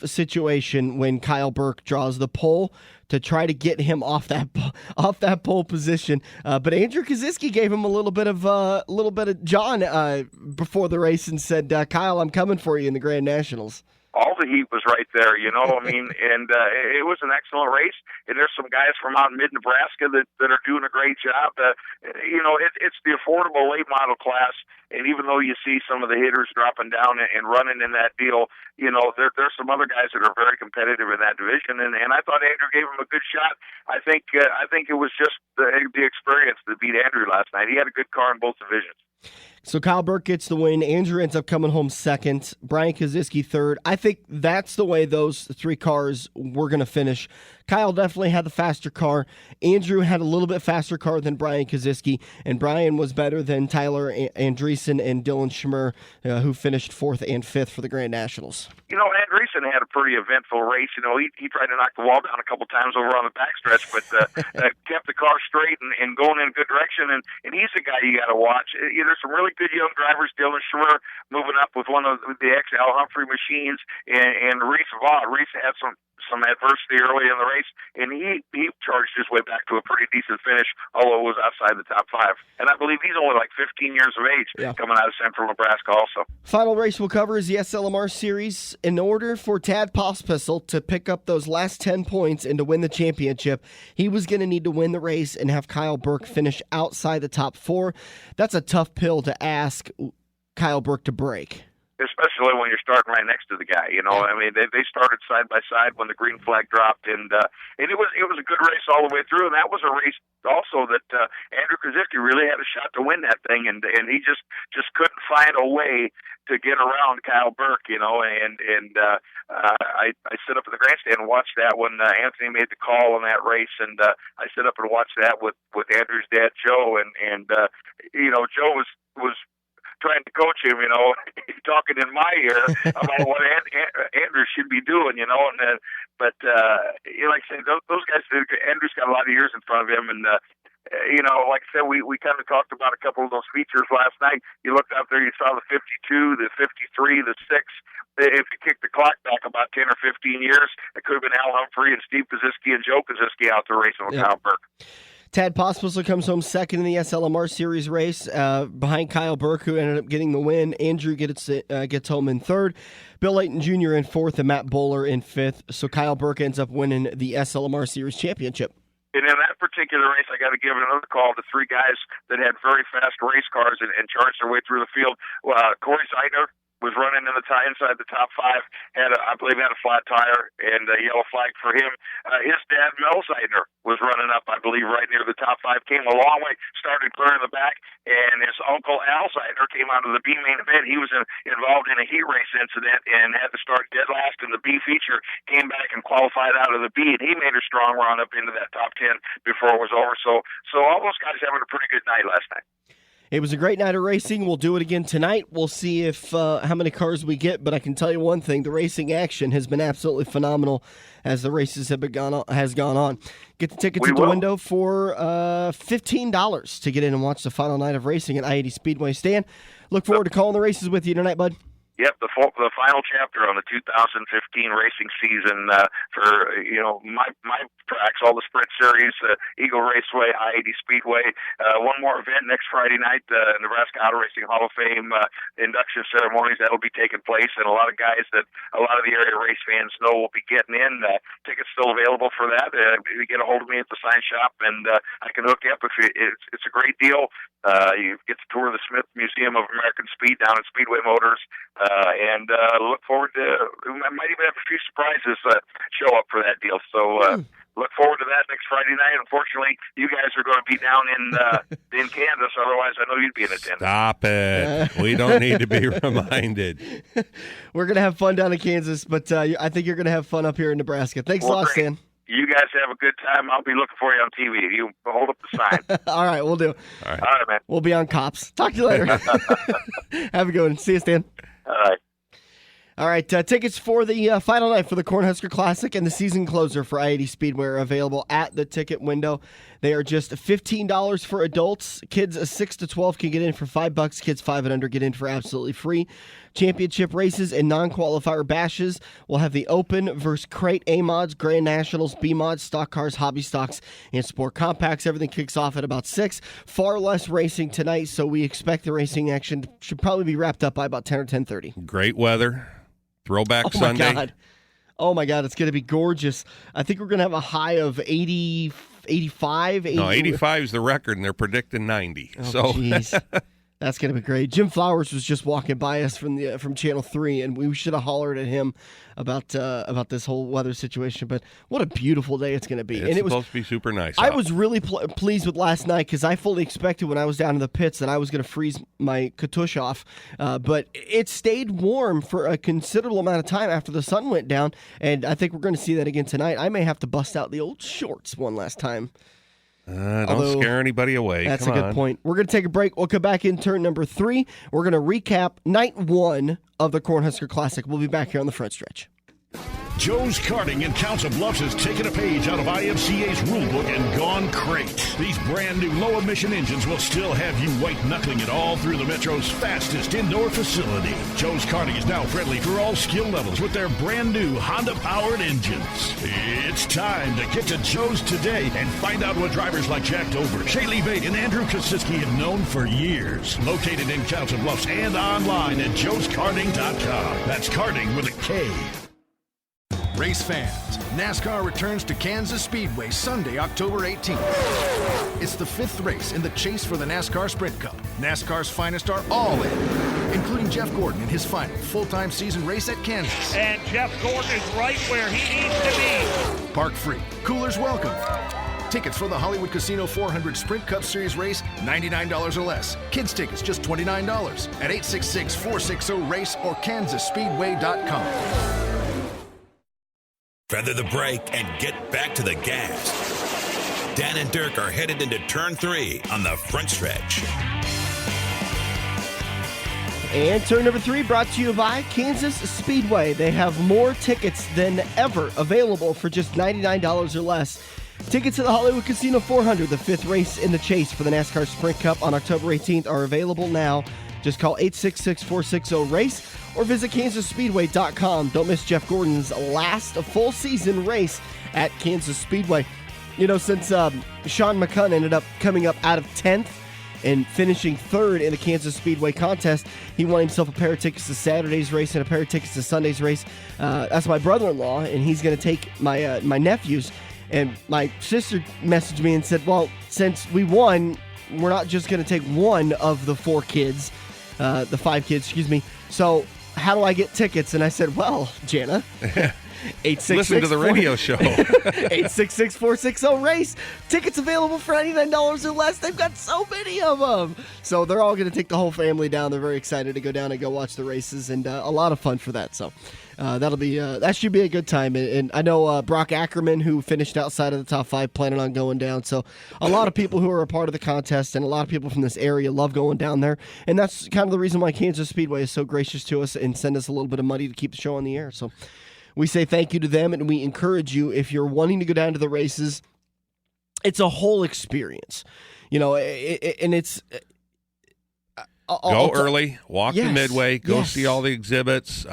situation when Kyle Burke draws the pole to try to get him off that pole position. But Andrew Koziski gave him a little bit of John before the race and said, "Kyle, I'm coming for you in the Grand Nationals." All the heat was right there, and it was an excellent race. And there's some guys from out in mid-Nebraska that are doing a great job. It's the affordable late model class, and even though you see some of the hitters dropping down and running in that deal, there's some other guys that are very competitive in that division. And I thought Andrew gave him a good shot. I think it was just the experience that beat Andrew last night. He had a good car in both divisions. So Kyle Burke gets the win. Andrew ends up coming home second. Brian Koziski third. I think that's the way those 3 cars were going to finish. Kyle definitely had the faster car. Andrew had a little bit faster car than Brian Koziski, and Brian was better than Tyler Andreessen and Dylan Schmer, who finished 4th and 5th for the Grand Nationals. Andreessen had a pretty eventful race. He tried to knock the wall down a couple times over on the backstretch, but kept the car straight and going in a good direction. And he's the guy you got to watch. There's some really good young drivers. Dylan Schmer moving up with one of the ex-Al Humphrey machines, and Reese Vaught. Reese had some some adversity early in the race, and he charged his way back to a pretty decent finish, although it was outside the top 5. And I believe he's only like 15 years of age coming out of Central Nebraska also. Final race we'll cover is the SLMR Series. In order for Tad Pospisil to pick up those last 10 points and to win the championship, he was going to need to win the race and have Kyle Burke finish outside the top 4. That's a tough pill to ask Kyle Burke to break. Especially when you're starting right next to the guy, you know. I mean, they started side by side when the green flag dropped, and it was a good race all the way through. And that was a race also that Andrew Krzyzewski really had a shot to win that thing, and he just couldn't find a way to get around Kyle Burke, you know. And I sit up in the grandstand and watched that when Anthony made the call on that race, and I sit up and watched that with Andrew's dad Joe, and you know, Joe was trying to coach him, you know, talking in my ear about what Andrew should be doing, you know. And but you know, like I said, those guys, Andrew's got a lot of years in front of him, and you know, like I said, we kind of talked about a couple of those features last night. You looked out there, you saw the 52, the 53, the 6. If you kick the clock back about 10 or 15 years, it could have been Al Humphrey and Steve Koziski and Joe Koziski out there racing with Kyle Burke. Tad Pospisil comes home second in the SLMR Series race behind Kyle Burke, who ended up getting the win. Andrew gets home in third. Bill Layton Jr. in fourth and Matt Bowler in fifth. So Kyle Burke ends up winning the SLMR Series championship. And in that particular race, I got to give another call to 3 guys that had very fast race cars and charged their way through the field. Corey Seidner was running inside the top 5, I believe had a flat tire and a yellow flag for him. His dad, Mel Seidner, was running up, I believe, right near the top 5, came a long way, started clearing the back, and his uncle, Al Seidner, came out of the B main event. He was involved in a heat race incident and had to start dead last in the B feature, came back and qualified out of the B, and he made a strong run up into that top 10 before it was over. So all those guys having a pretty good night last night. It was a great night of racing. We'll do it again tonight. We'll see if how many cars we get, but I can tell you one thing: the racing action has been absolutely phenomenal as the races have gone on. Get the tickets at the window for $15 to get in and watch the final night of racing at I-80 Speedway. Stan, look forward to calling the races with you tonight, bud. Yep, the final chapter on the 2015 racing season for my tracks, all the Sprint Series, Eagle Raceway, I-80 Speedway. One more event next Friday night, the Nebraska Auto Racing Hall of Fame induction ceremonies. That'll be taking place, and a lot of guys that a lot of the area race fans know will be getting in. Tickets still available for that. You get a hold of me at the sign shop, and I can hook you up. It's a great deal. You get to tour the Smith Museum of American Speed down at Speedway Motors. And look forward to, I might even have a few surprises show up for that deal. So look forward to that next Friday night. Unfortunately, you guys are going to be down in Kansas. Otherwise, I know you'd be in attendance. Stop it. We don't need to be reminded. We're going to have fun down in Kansas, but I think you're going to have fun up here in Nebraska. Thanks a lot, Stan. You guys have a good time. I'll be looking for you on TV. You hold up the sign. All right, we'll do. All right, man. We'll be on Cops. Talk to you later. Have a good one. See you, Stan. All right. All right, tickets for the final night for the Cornhusker Classic and the season closer for I-80 Speedway are available at the ticket window. They are just $15 for adults. Kids 6 to 12 can get in for $5. Kids 5 and under get in for absolutely free. Championship races and non-qualifier bashes. We'll have the Open versus Crate A-Mods, Grand Nationals, B-Mods, Stock Cars, Hobby Stocks, and Sport Compacts. Everything kicks off at about 6. Far less racing tonight, so we expect the racing action should probably be wrapped up by about 10 or 10:30. Great weather. Throwback Sunday. Oh, my God. It's going to be gorgeous. I think we're going to have a high of 80, 85. 80. No, 85 is the record, and they're predicting 90. Oh, so jeez. That's going to be great. Jim Flowers was just walking by us from Channel 3, and we should have hollered at him about this whole weather situation. But what a beautiful day it's going to be. It's supposed to be super nice. I was really pleased with last night because I fully expected when I was down in the pits that I was going to freeze my Katush off. But it stayed warm for a considerable amount of time after the sun went down, and I think we're going to see that again tonight. I may have to bust out the old shorts one last time. Don't scare anybody away. That's a good point. We're going to take a break. We'll come back in turn number 3. We're going to recap night 1 of the Cornhusker Classic. We'll be back here on the front stretch. Joe's Karting in Council Bluffs has taken a page out of IMCA's rulebook and gone crate. These brand new low-emission engines will still have you white-knuckling it all through the Metro's fastest indoor facility. Joe's Karting is now friendly for all skill levels with their brand new Honda-powered engines. It's time to get to Joe's today and find out what drivers like Jack Dover, Shaylee Bate, and Andrew Kosiski have known for years. Located in Council Bluffs and online at joeskarting.com. That's karting with a K. Race fans, NASCAR returns to Kansas Speedway Sunday, October 18th. It's the 5th race in the chase for the NASCAR Sprint Cup. NASCAR's finest are all in, including Jeff Gordon in his final full-time season race at Kansas. And Jeff Gordon is right where he needs to be. Park free, coolers welcome. Tickets for the Hollywood Casino 400 Sprint Cup Series race, $99 or less. Kids tickets, just $29 at 866-460-RACE or kansasspeedway.com. Feather the brake and get back to the gas. Dan and Dirk are headed into turn 3 on the front stretch. And turn number 3 brought to you by Kansas Speedway. They have more tickets than ever available for just $99 or less. Tickets to the Hollywood Casino 400, the 5th race in the chase for the NASCAR Sprint Cup on October 18th, are available now. Just call 866-460-RACE or visit kansasspeedway.com. Don't miss Jeff Gordon's last full season race at Kansas Speedway. You know, since Sean McCunn ended up coming up out of 10th and finishing 3rd in the Kansas Speedway contest, he won himself a pair of tickets to Saturday's race and a pair of tickets to Sunday's race. That's my brother-in-law, and he's going to take my nephews. And my sister messaged me and said, well, since we won, we're not just going to take one of the 4 kids, the 5 kids, excuse me. So how do I get tickets? And I said, well, Jana, 866 listen to the radio show. 866-460-RACE. Tickets available for $99 or less. They've got so many of them. So they're all going to take the whole family down. They're very excited to go down and go watch the races, and a lot of fun for that. So that should be a good time. And I know Brock Ackerman, who finished outside of the top 5, planning on going down. So a lot of people who are a part of the contest and a lot of people from this area love going down there. And that's kind of the reason why Kansas Speedway is so gracious to us and send us a little bit of money to keep the show on the air. So we say thank you to them, and we encourage you, if you're wanting to go down to the races, it's a whole experience. You know, and it's... Go early, walk the Midway, go see all the exhibits.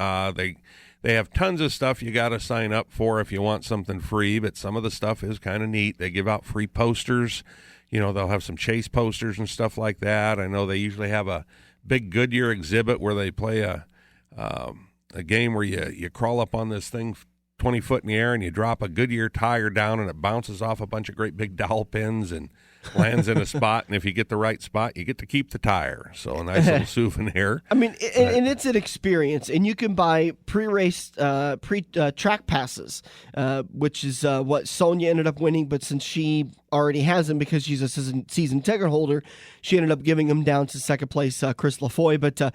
They have tons of stuff you got to sign up for if you want something free, but some of the stuff is kind of neat. They give out free posters. You know, they'll have some chase posters and stuff like that. I know they usually have a big Goodyear exhibit where they play a game where you crawl up on this thing 20 foot in the air and you drop a Goodyear tire down and it bounces off a bunch of great big dowel pins and lands in a spot. And if you get the right spot, you get to keep the tire. So a nice little souvenir. I mean, and it's an experience. And you can buy pre-race, track passes, which is what Sonia ended up winning. But since she already has them because she's a season ticket holder, she ended up giving them down to second place, Chris LaFoy. But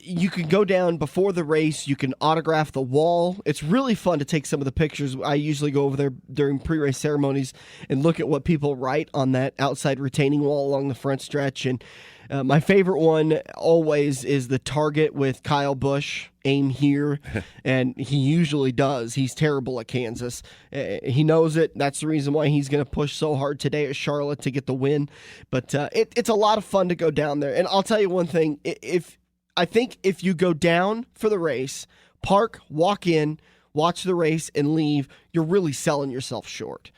you can go down before the race. You can autograph the wall. It's really fun to take some of the pictures. I usually go over there during pre-race ceremonies and look at what people write on that outside retaining wall along the front stretch. And my favorite one always is the target with Kyle Busch, aim here. And he usually does. He's terrible at Kansas. He knows it. That's the reason why he's going to push so hard today at Charlotte to get the win. But it's a lot of fun to go down there. And I'll tell you one thing. I think if you go down for the race, park, walk in, watch the race, and leave, you're really selling yourself short.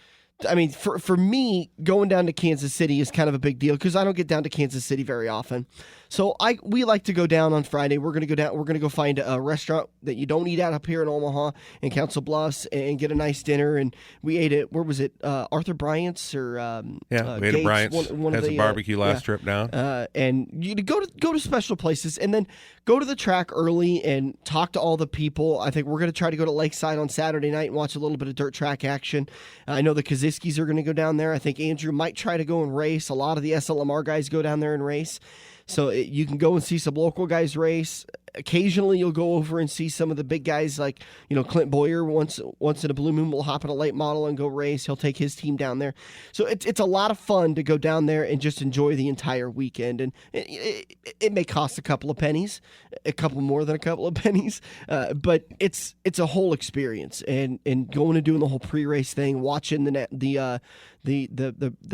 I mean, for me, going down to Kansas City is kind of a big deal because I don't get down to Kansas City very often. So we like to go down on Friday. We're going to go down. We're going to go find a restaurant that you don't eat at up here in Omaha and Council Bluffs and get a nice dinner. And we ate at, where was it? Arthur Bryant's or we ate at Bryant's. Had some barbecue last trip down. And you go to special places and then go to the track early and talk to all the people. I think we're going to try to go to Lakeside on Saturday night and watch a little bit of dirt track action. I know the Kaziskis are going to go down there. I think Andrew might try to go and race. A lot of the SLMR guys go down there and race. So you can go and see some local guys race. occasionally you'll go over and see some of the big guys like, Clint Boyer once in a blue moon will hop in a late model and go race. He'll take his team down there. So it's a lot of fun to go down there and just enjoy the entire weekend. And it may cost a couple of pennies, a couple more than a couple of pennies, but it's a whole experience. And going and doing the whole pre-race thing, watching the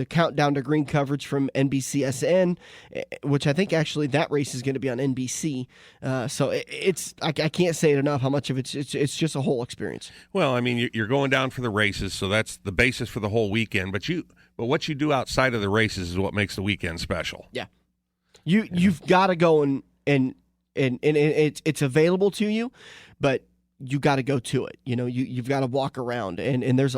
countdown to green coverage from NBCSN, which I think actually that race is going to be on NBC. So I can't say it enough how much of it's just a whole experience. Well, I mean, you're going down for the races, so that's the basis for the whole weekend. But what you do outside of the races is what makes the weekend special. Yeah, you've got to go and it's available to you, but you got to go to it. You've got to walk around, and there's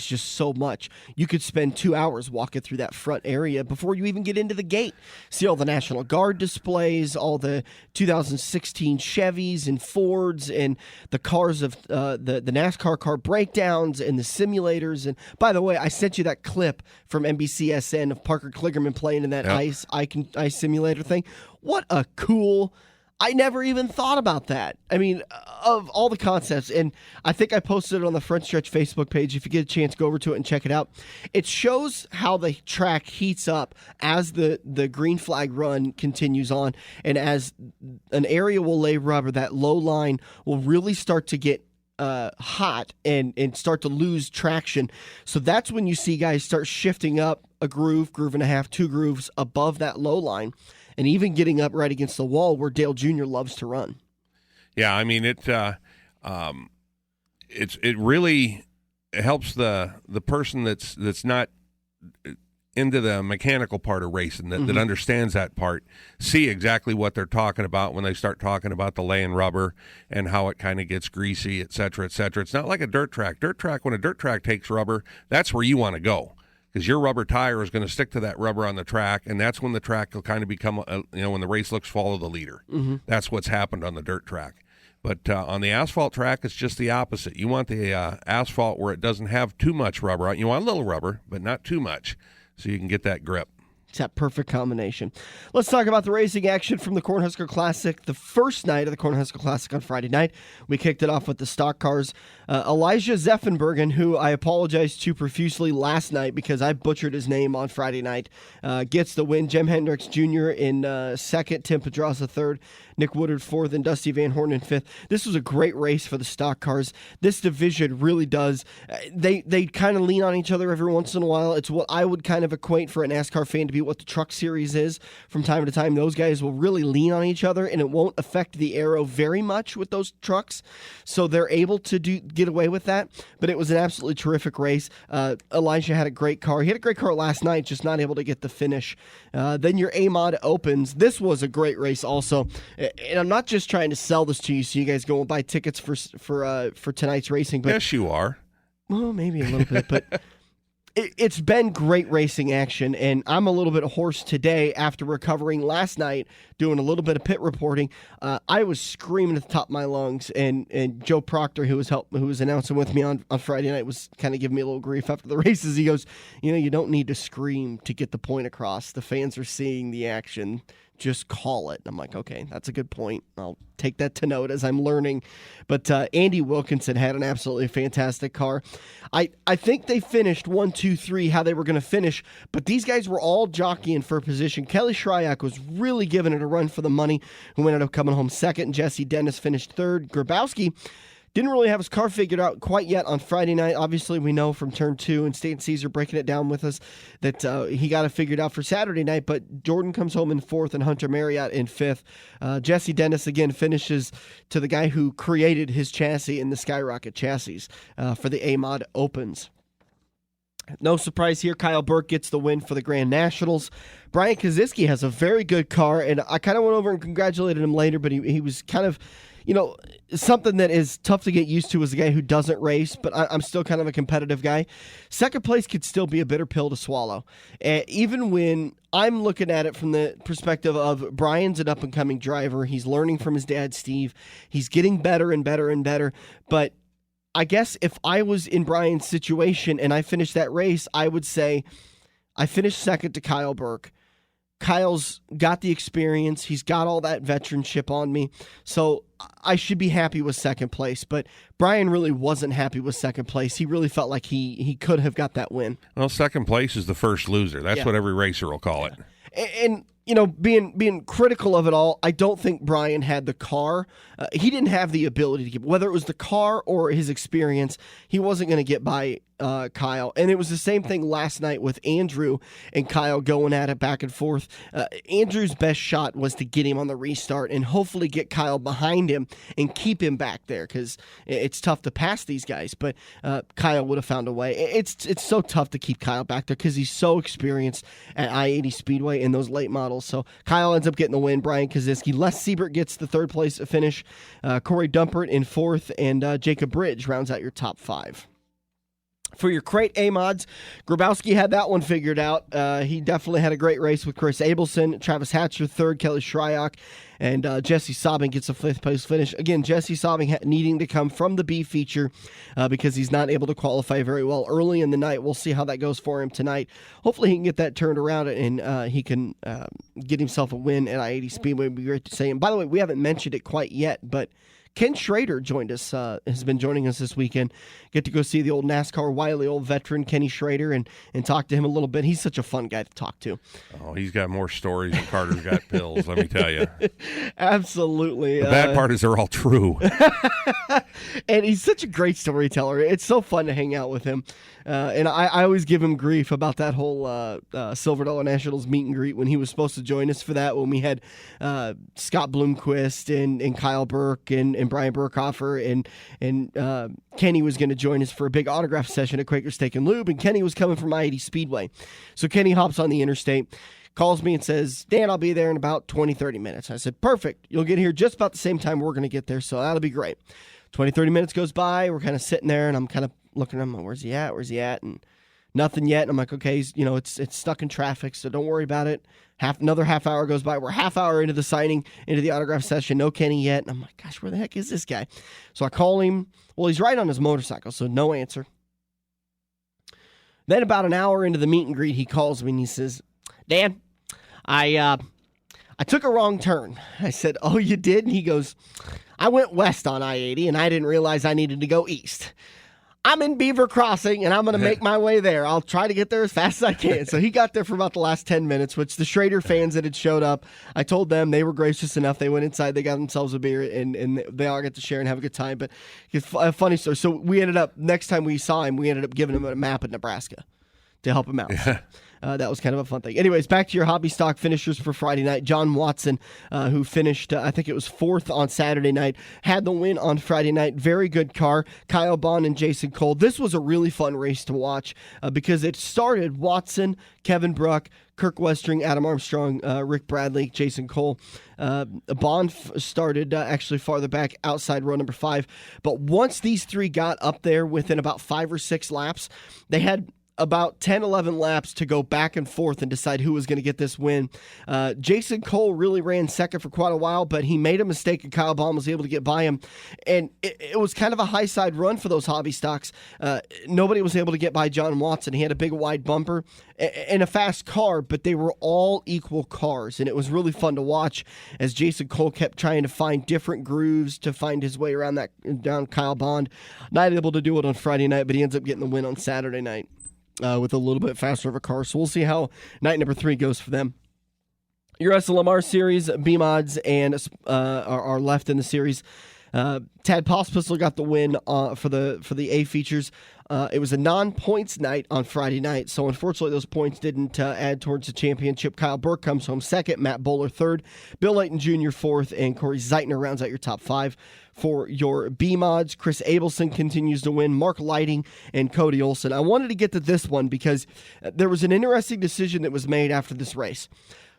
just so much. You could spend 2 hours walking through that front area before you even get into the gate. See all the National Guard displays, all the 2016 Chevys and Fords, and the cars of the NASCAR car breakdowns and the simulators. And by the way, I sent you that clip from NBCSN of Parker Kligerman playing in that ice simulator thing. What a cool. I never even thought about that. I mean, of all the concepts, and I think I posted it on the Front Stretch Facebook page. If you get a chance, go over to it and check it out. It shows how the track heats up as the green flag run continues on, and as an area will lay rubber, that low line will really start to get hot and start to lose traction. So that's when you see guys start shifting up a groove and a half, 2 grooves above that low line, and even getting up right against the wall where Dale Jr. loves to run. Yeah, I mean, it really helps the person that's not into the mechanical part of racing, that understands that part, see exactly what they're talking about when they start talking about the laying rubber and how it kind of gets greasy, et cetera, et cetera. It's not like a dirt track. When a dirt track takes rubber, that's where you want to go, because your rubber tire is going to stick to that rubber on the track, and that's when the track will kind of become, when the race looks follow the leader. That's what's happened on the dirt track. But on the asphalt track, it's just the opposite. You want the asphalt where it doesn't have too much rubber on it. You want a little rubber, but not too much, so you can get that grip. It's that perfect combination. Let's talk about the racing action from the Cornhusker Classic. The first night of the Cornhusker Classic on Friday night, we kicked it off with the stock cars. Elijah Zeffenbergen, who I apologized to profusely last night because I butchered his name on Friday night, gets the win. Jem Hendricks Jr. in second, Tim Pedraza third, Nick Woodard fourth, and Dusty Van Horn in fifth. This was a great race for the stock cars. This division really does. They kind of lean on each other every once in a while. It's what I would kind of equate for a NASCAR fan to be what the truck series is from time to time. Those guys will really lean on each other, and it won't affect the aero very much with those trucks, so they're able to get away with that. But it was an absolutely terrific race. Elijah had a great car. He had a great car last night, just not able to get the finish. Then your A-Mod opens. This was a great race also, and I'm not just trying to sell this to you so you guys go and buy tickets for tonight's racing. But yes, you are. Well, maybe a little bit, but it's been great racing action, and I'm a little bit hoarse today after recovering last night, doing a little bit of pit reporting. I was screaming at the top of my lungs, and Joe Proctor, who was announcing with me on Friday night, was kind of giving me a little grief after the races. He goes, you don't need to scream to get the point across. The fans are seeing the action. Just call it. I'm like, okay, that's a good point. I'll take that to note as I'm learning. But Andy Wilkinson had an absolutely fantastic car. I think they finished 1, 2, 3 how they were going to finish, but these guys were all jockeying for position. Kelly Shryock was really giving it a run for the money, who ended up coming home second. Jesse Dennis finished third. Grabowski didn't really have his car figured out quite yet on Friday night. Obviously, we know from Turn 2 and State Caesar breaking it down with us that he got it figured out for Saturday night, but Jordan comes home in fourth and Hunter Marriott in fifth. Jesse Dennis, again, finishes to the guy who created his chassis in the Skyrocket chassis for the A-Mod Opens. No surprise here, Kyle Burke gets the win for the Grand Nationals. Brian Koziski has a very good car, and I kind of went over and congratulated him later, but he was kind of, something that is tough to get used to as a guy who doesn't race, but I'm still kind of a competitive guy. Second place could still be a bitter pill to swallow. Even when I'm looking at it from the perspective of Brian's an up-and-coming driver. He's learning from his dad, Steve. He's getting better and better and better, but I guess if I was in Brian's situation and I finished that race, I would say I finished second to Kyle Burke. Kyle's got the experience. He's got all that veteranship on me. So I should be happy with second place. But Brian really wasn't happy with second place. He really felt like he could have got that win. Well, second place is the first loser. That's what every racer will call it. And you know, being critical of it all, I don't think Brian had the car. He didn't have the ability to get, whether it was the car or his experience, he wasn't going to get by Kyle. And it was the same thing last night with Andrew and Kyle going at it back and forth. Andrew's best shot was to get him on the restart and hopefully get Kyle behind him and keep him back there, because it's tough to pass these guys. But Kyle would have found a way. It's so tough to keep Kyle back there because he's so experienced at I-80 Speedway in those late models. So Kyle ends up getting the win. Brian Koziski. Les Siebert gets the third place finish. Corey Dumpert in fourth, and Jacob Bridge rounds out your top five. For your crate A-mods, Grabowski had that one figured out. He definitely had a great race with Chris Abelson, Travis Hatcher third, Kelly Shryock, and Jesse Sobbing gets a fifth place finish. Again, Jesse Sobbing needing to come from the B feature because he's not able to qualify very well early in the night. We'll see how that goes for him tonight. Hopefully he can get that turned around and he can get himself a win at I-80 Speedway. It would be great to see him. By the way, we haven't mentioned it quite yet, but Ken Schrader joined us, has been joining us this weekend. Get to go see the old NASCAR wily old veteran Kenny Schrader and talk to him a little bit. He's such a fun guy to talk to. Oh, he's got more stories than Carter's got pills, let me tell you. Absolutely. The bad part is they're all true. And he's such a great storyteller. It's so fun to hang out with him. And I always give him grief about that whole Silver Dollar Nationals meet and greet when he was supposed to join us for that, when we had Scott Bloomquist and Kyle Burke and Brian Burkhofer and Kenny was going to join us for a big autograph session at Quaker Steak and Lube, and Kenny was coming from I-80 Speedway. So Kenny hops on the interstate, calls me and says, Dan, I'll be there in about 20, 30 minutes. I said, perfect. You'll get here just about the same time we're going to get there, so that'll be great. 20, 30 minutes goes by. We're kind of sitting there, and I'm kind of looking at him. Where's he at? And nothing yet. And I'm like, okay, it's stuck in traffic, so don't worry about it. Another half hour goes by. We're half hour into the signing, into the autograph session. No Kenny yet. And I'm like, gosh, where the heck is this guy? So I call him. Well, he's riding on his motorcycle, so no answer. Then about an hour into the meet and greet, he calls me and he says, Dan, I took a wrong turn. I said, oh, you did? And he goes, I went west on I-80, and I didn't realize I needed to go east. I'm in Beaver Crossing, and I'm going to make my way there. I'll try to get there as fast as I can. So he got there for about the last 10 minutes, which the Schrader fans that had showed up, I told them they were gracious enough. They went inside, they got themselves a beer, and they all got to share and have a good time. But it's a funny story. So we ended up, next time we saw him, we ended up giving him a map of Nebraska to help him out. Yeah. That was kind of a fun thing. Anyways, back to your hobby stock finishers for Friday night. John Watson, who finished, I think it was fourth on Saturday night, had the win on Friday night. Very good car. Kyle Bond and Jason Cole. This was a really fun race to watch because it started Watson, Kevin Bruck, Kirk Westring, Adam Armstrong, Rick Bradley, Jason Cole. Bond started actually farther back outside row number 5. But once these three got up there within about 5 or 6 laps, they had about 10, 11 laps to go back and forth and decide who was going to get this win. Jason Cole really ran second for quite a while, but he made a mistake and Kyle Baum was able to get by him. And it was kind of a high side run for those hobby stocks. Nobody was able to get by John Watson. He had a big wide bumper and a fast car, but they were all equal cars. And it was really fun to watch as Jason Cole kept trying to find different grooves to find his way around down Kyle Bond. Not able to do it on Friday night, but he ends up getting the win on Saturday night. With a little bit faster of a car. So we'll see how night number 3 goes for them. Your SLMR series, B-Mods, and are left in the series. Tad Pospisil got the win for the A features. It was a non-points night on Friday night, so unfortunately those points didn't add towards the championship. Kyle Burke comes home second, Matt Bowler third, Bill Layton Jr. fourth, and Corey Zeitner rounds out your top 5. For your B-Mods, Chris Abelson continues to win, Mark Lighting, and Cody Olson. I wanted to get to this one because there was an interesting decision that was made after this race.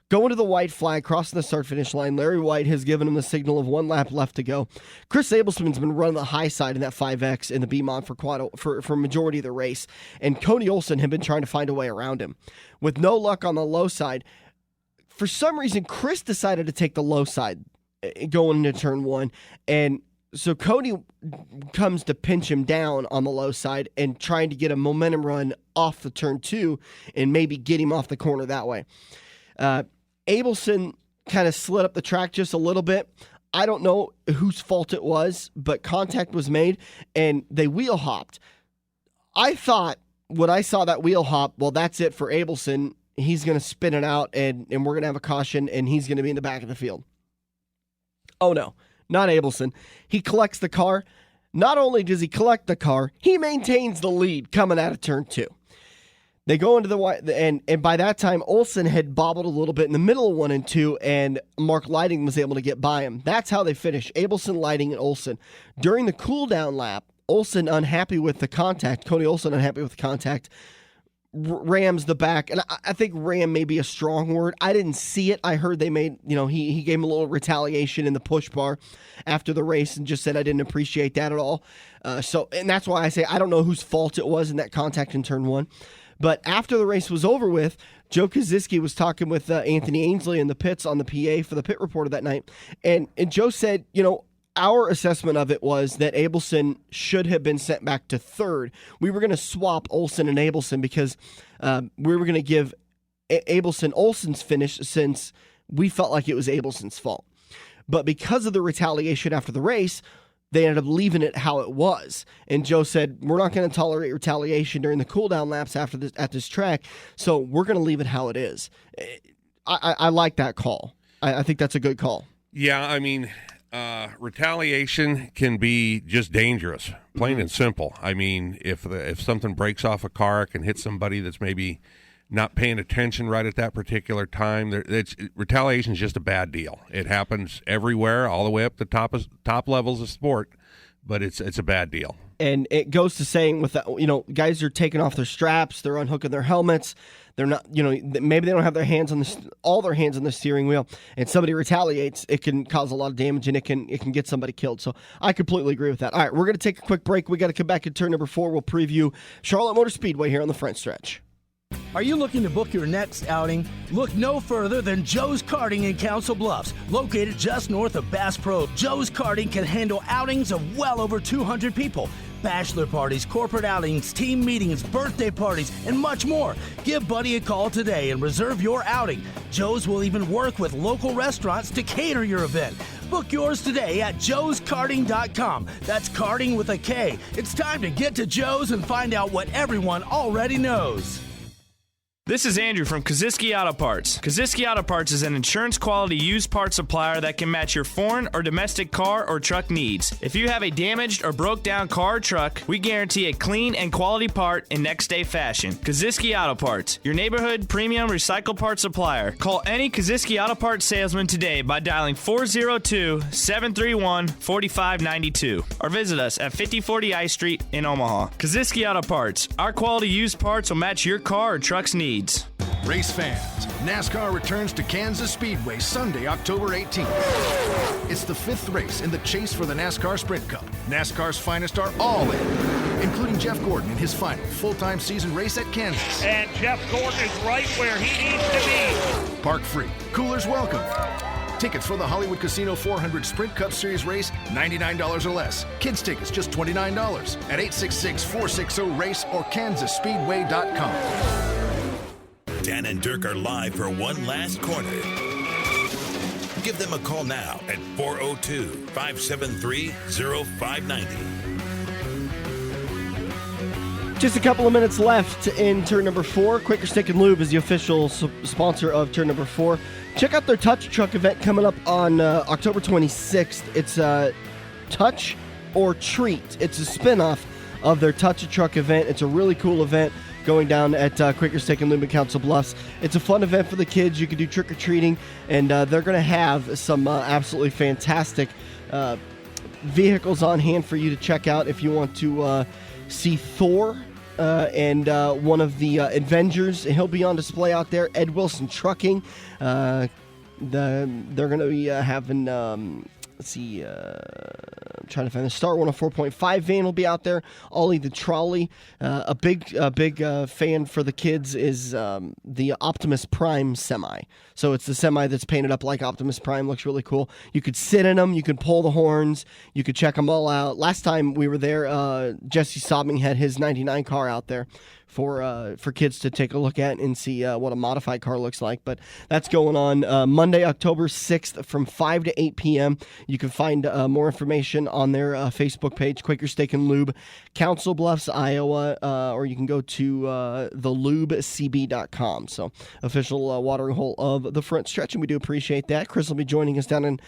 Going to the white flag, crossing the start-finish line, Larry White has given him the signal of 1 lap left to go. Chris Abelson's been running the high side in that 5X in the B-Mod for majority of the race, and Cody Olson had been trying to find a way around him. With no luck on the low side, for some reason, Chris decided to take the low side going into turn 1, and so Cody comes to pinch him down on the low side and trying to get a momentum run off the turn 2 and maybe get him off the corner that way. Abelson kind of slid up the track just a little bit. I don't know whose fault it was, but contact was made, and they wheel hopped. I thought when I saw that wheel hop, well, that's it for Abelson. He's going to spin it out, and we're going to have a caution, and he's going to be in the back of the field. Oh, no, not Abelson. He collects the car. Not only does he collect the car, he maintains the lead coming out of turn 2. They go into the and by that time, Olsen had bobbled a little bit in the middle of 1 and 2, and Mark Lighting was able to get by him. That's how they finished, Abelson, Lighting, and Olsen. During the cool-down lap, Olsen unhappy with the contact, Cody Olsen unhappy with the contact, rams the back, and I think ram may be a strong word. I didn't see it. I heard they made, he gave him a little retaliation in the push bar after the race and just said I didn't appreciate that at all. And that's why I say I don't know whose fault it was in that contact in turn 1. But after the race was over with, Joe Koziski was talking with Anthony Ainsley in the pits on the PA for the pit reporter that night. And Joe said, our assessment of it was that Abelson should have been sent back to 3rd. We were going to swap Olsen and Abelson because we were going to give Abelson Olsen's finish since we felt like it was Abelson's fault. But because of the retaliation after the race, they ended up leaving it how it was. And Joe said, we're not going to tolerate retaliation during the cool-down laps at this track, so we're going to leave it how it is. I like that call. I think that's a good call. Yeah, I mean, retaliation can be just dangerous, plain and simple. I mean, if something breaks off a car, it can hit somebody that's maybe not paying attention right at that particular time. Retaliation is just a bad deal. It happens everywhere, all the way up the top levels of sport, but it's a bad deal. And it goes to saying with that, guys are taking off their straps, they're unhooking their helmets, they're not, maybe they don't have their hands on all their hands on the steering wheel, and somebody retaliates, it can cause a lot of damage and it can get somebody killed. So I completely agree with that. All right, we're going to take a quick break. We got to come back at turn number 4. We'll preview Charlotte Motor Speedway here on the front stretch. Are you looking to book your next outing? Look no further than Joe's Karting in Council Bluffs. Located just north of Bass Pro, Joe's Karting can handle outings of well over 200 people. Bachelor parties, corporate outings, team meetings, birthday parties, and much more. Give Buddy a call today and reserve your outing. Joe's will even work with local restaurants to cater your event. Book yours today at joeskarting.com. That's karting with a K. It's time to get to Joe's and find out what everyone already knows. This is Andrew from Koziski Auto Parts. Koziski Auto Parts is an insurance-quality used parts supplier that can match your foreign or domestic car or truck needs. If you have a damaged or broke-down car or truck, we guarantee a clean and quality part in next-day fashion. Koziski Auto Parts, your neighborhood premium recycled parts supplier. Call any Koziski Auto Parts salesman today by dialing 402-731-4592 or visit us at 5040 I Street in Omaha. Koziski Auto Parts, our quality used parts will match your car or truck's needs. Race fans, NASCAR returns to Kansas Speedway Sunday, October 18th. It's the 5th race in the chase for the NASCAR Sprint Cup. NASCAR's finest are all in, including Jeff Gordon in his final full-time season race at Kansas. And Jeff Gordon is right where he needs to be. Park free, coolers welcome. Tickets for the Hollywood Casino 400 Sprint Cup Series race, $99 or less. Kids tickets, just $29 at 866-460-RACE or KansasSpeedway.com. Dan and Dirk are live for one last quarter. Give them a call now at 402-573-0590. Just a couple of minutes left in turn number 4. Quaker Steak and Lube is the official sponsor of turn number 4. Check out their Touch Truck event coming up on October 26th. It's Touch or Treat. It's a spinoff of their Touch a Truck event. It's a really cool event going down at Quaker Steak and Lube in Council Bluffs. It's a fun event for the kids. You can do trick-or-treating, and they're going to have some absolutely fantastic vehicles on hand for you to check out if you want to see Thor and one of the Avengers. He'll be on display out there. Ed Wilson Trucking. They're going to be having... I'm trying to find the Star 104.5 van will be out there. Ollie the Trolley. A big fan for the kids is the Optimus Prime semi. So it's the semi that's painted up like Optimus Prime. Looks really cool. You could sit in them. You could pull the horns. You could check them all out. Last time we were there, Jesse Sobbing had his 99 car out there for kids to take a look at and see what a modified car looks like. But that's going on Monday, October 6th from 5 to 8 p.m. You can find more information on their Facebook page, Quaker Steak and Lube, Council Bluffs, Iowa, or you can go to thelubecb.com. So official watering hole of the front stretch, and we do appreciate that. Chris will be joining us down in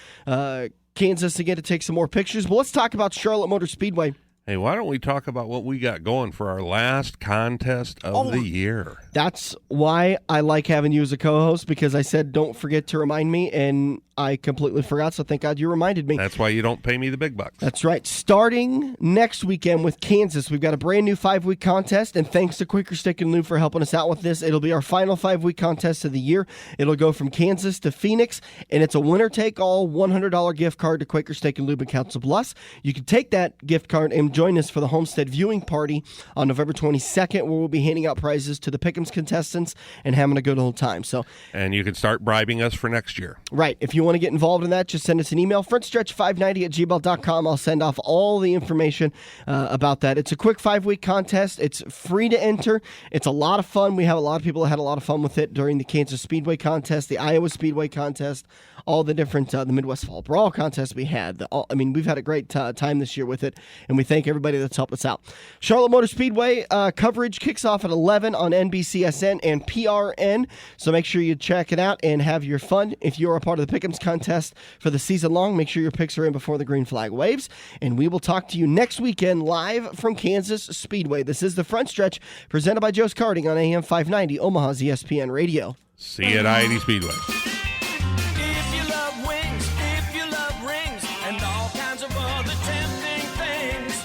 Kansas again to take some more pictures. But let's talk about Charlotte Motor Speedway. Hey, why don't we talk about what we got going for our last contest of the year? That's why I like having you as a co-host, because I said don't forget to remind me, and I completely forgot, so thank God you reminded me. That's why you don't pay me the big bucks. That's right. Starting next weekend with Kansas, we've got a brand new 5-week contest, and thanks to Quaker Steak and Lube for helping us out with this. It'll be our final 5-week contest of the year. It'll go from Kansas to Phoenix, and it's a winner-take-all $100 gift card to Quaker Steak and Lube in Council Bluffs. You can take that gift card and join us for the Homestead viewing party on November 22nd, where we'll be handing out prizes to the Pick'ems contestants and having a good old time. And you can start bribing us for next year. Right. If you want to get involved in that, just send us an email, frontstretch590@gmail.com. I'll send off all the information about that. It's a quick 5-week contest. It's free to enter. It's a lot of fun. We have a lot of people that had a lot of fun with it during the Kansas Speedway contest, the Iowa Speedway contest, all the different, the Midwest Fall Brawl contests we had. We've had a great time this year with it, and we thank everybody that's helped us out. Charlotte Motor Speedway coverage kicks off at 11 on NBCSN and PRN, so make sure you check it out and have your fun. If you're a part of the Pick'ems contest for the season long, make sure your picks are in before the green flag waves, and we will talk to you next weekend live from Kansas Speedway. This is The Front Stretch, presented by Joe's Karting on AM 590, Omaha's ESPN Radio. See you at I-80 Speedway. If you love wings, if you love rings, and all kinds of other tempting things,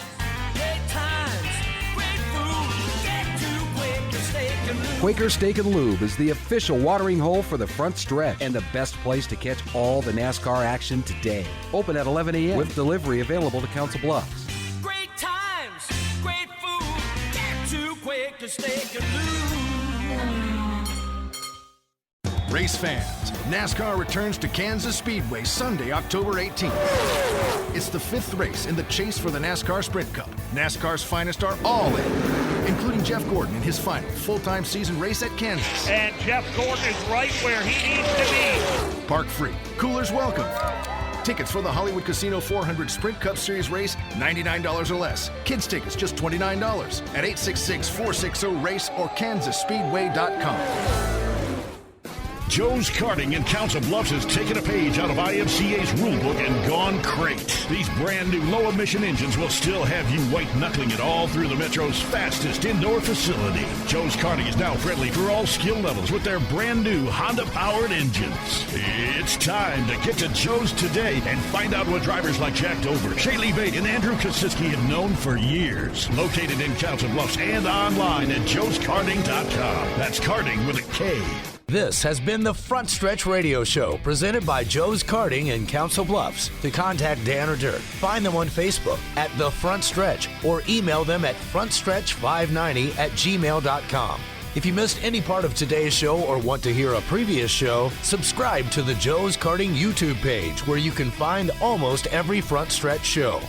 great times, great food, get to Quaker Steak and Lube. Quaker Steak and Lube is the official watering hole for the front stretch and the best place to catch all the NASCAR action today. Open at 11 a.m. with delivery available to Council Bluffs. Great times, great food, get to Quaker Steak and Lube. Race fans, NASCAR returns to Kansas Speedway Sunday, October 18th. It's the 5th race in the chase for the NASCAR Sprint Cup. NASCAR's finest are all in, including Jeff Gordon in his final full-time season race at Kansas. And Jeff Gordon is right where he needs to be. Park free, coolers welcome. Tickets for the Hollywood Casino 400 Sprint Cup Series race, $99 or less. Kids tickets, just $29 at 866-460-RACE or KansasSpeedway.com. Joe's Karting in Council Bluffs has taken a page out of IMCA's rulebook and gone crate. These brand new low-emission engines will still have you white-knuckling it all through the Metro's fastest indoor facility. Joe's Karting is now friendly for all skill levels with their brand new Honda-powered engines. It's time to get to Joe's today and find out what drivers like Jack Dover, Shaylee Bate, and Andrew Kosiski have known for years. Located in Council Bluffs and online at joeskarting.com. That's karting with a K. This has been the Front Stretch Radio Show, presented by Joe's Karting in Council Bluffs. To contact Dan or Dirk, find them on Facebook at The Front Stretch or email them at frontstretch590@gmail.com. If you missed any part of today's show or want to hear a previous show, subscribe to the Joe's Karting YouTube page, where you can find almost every Front Stretch show.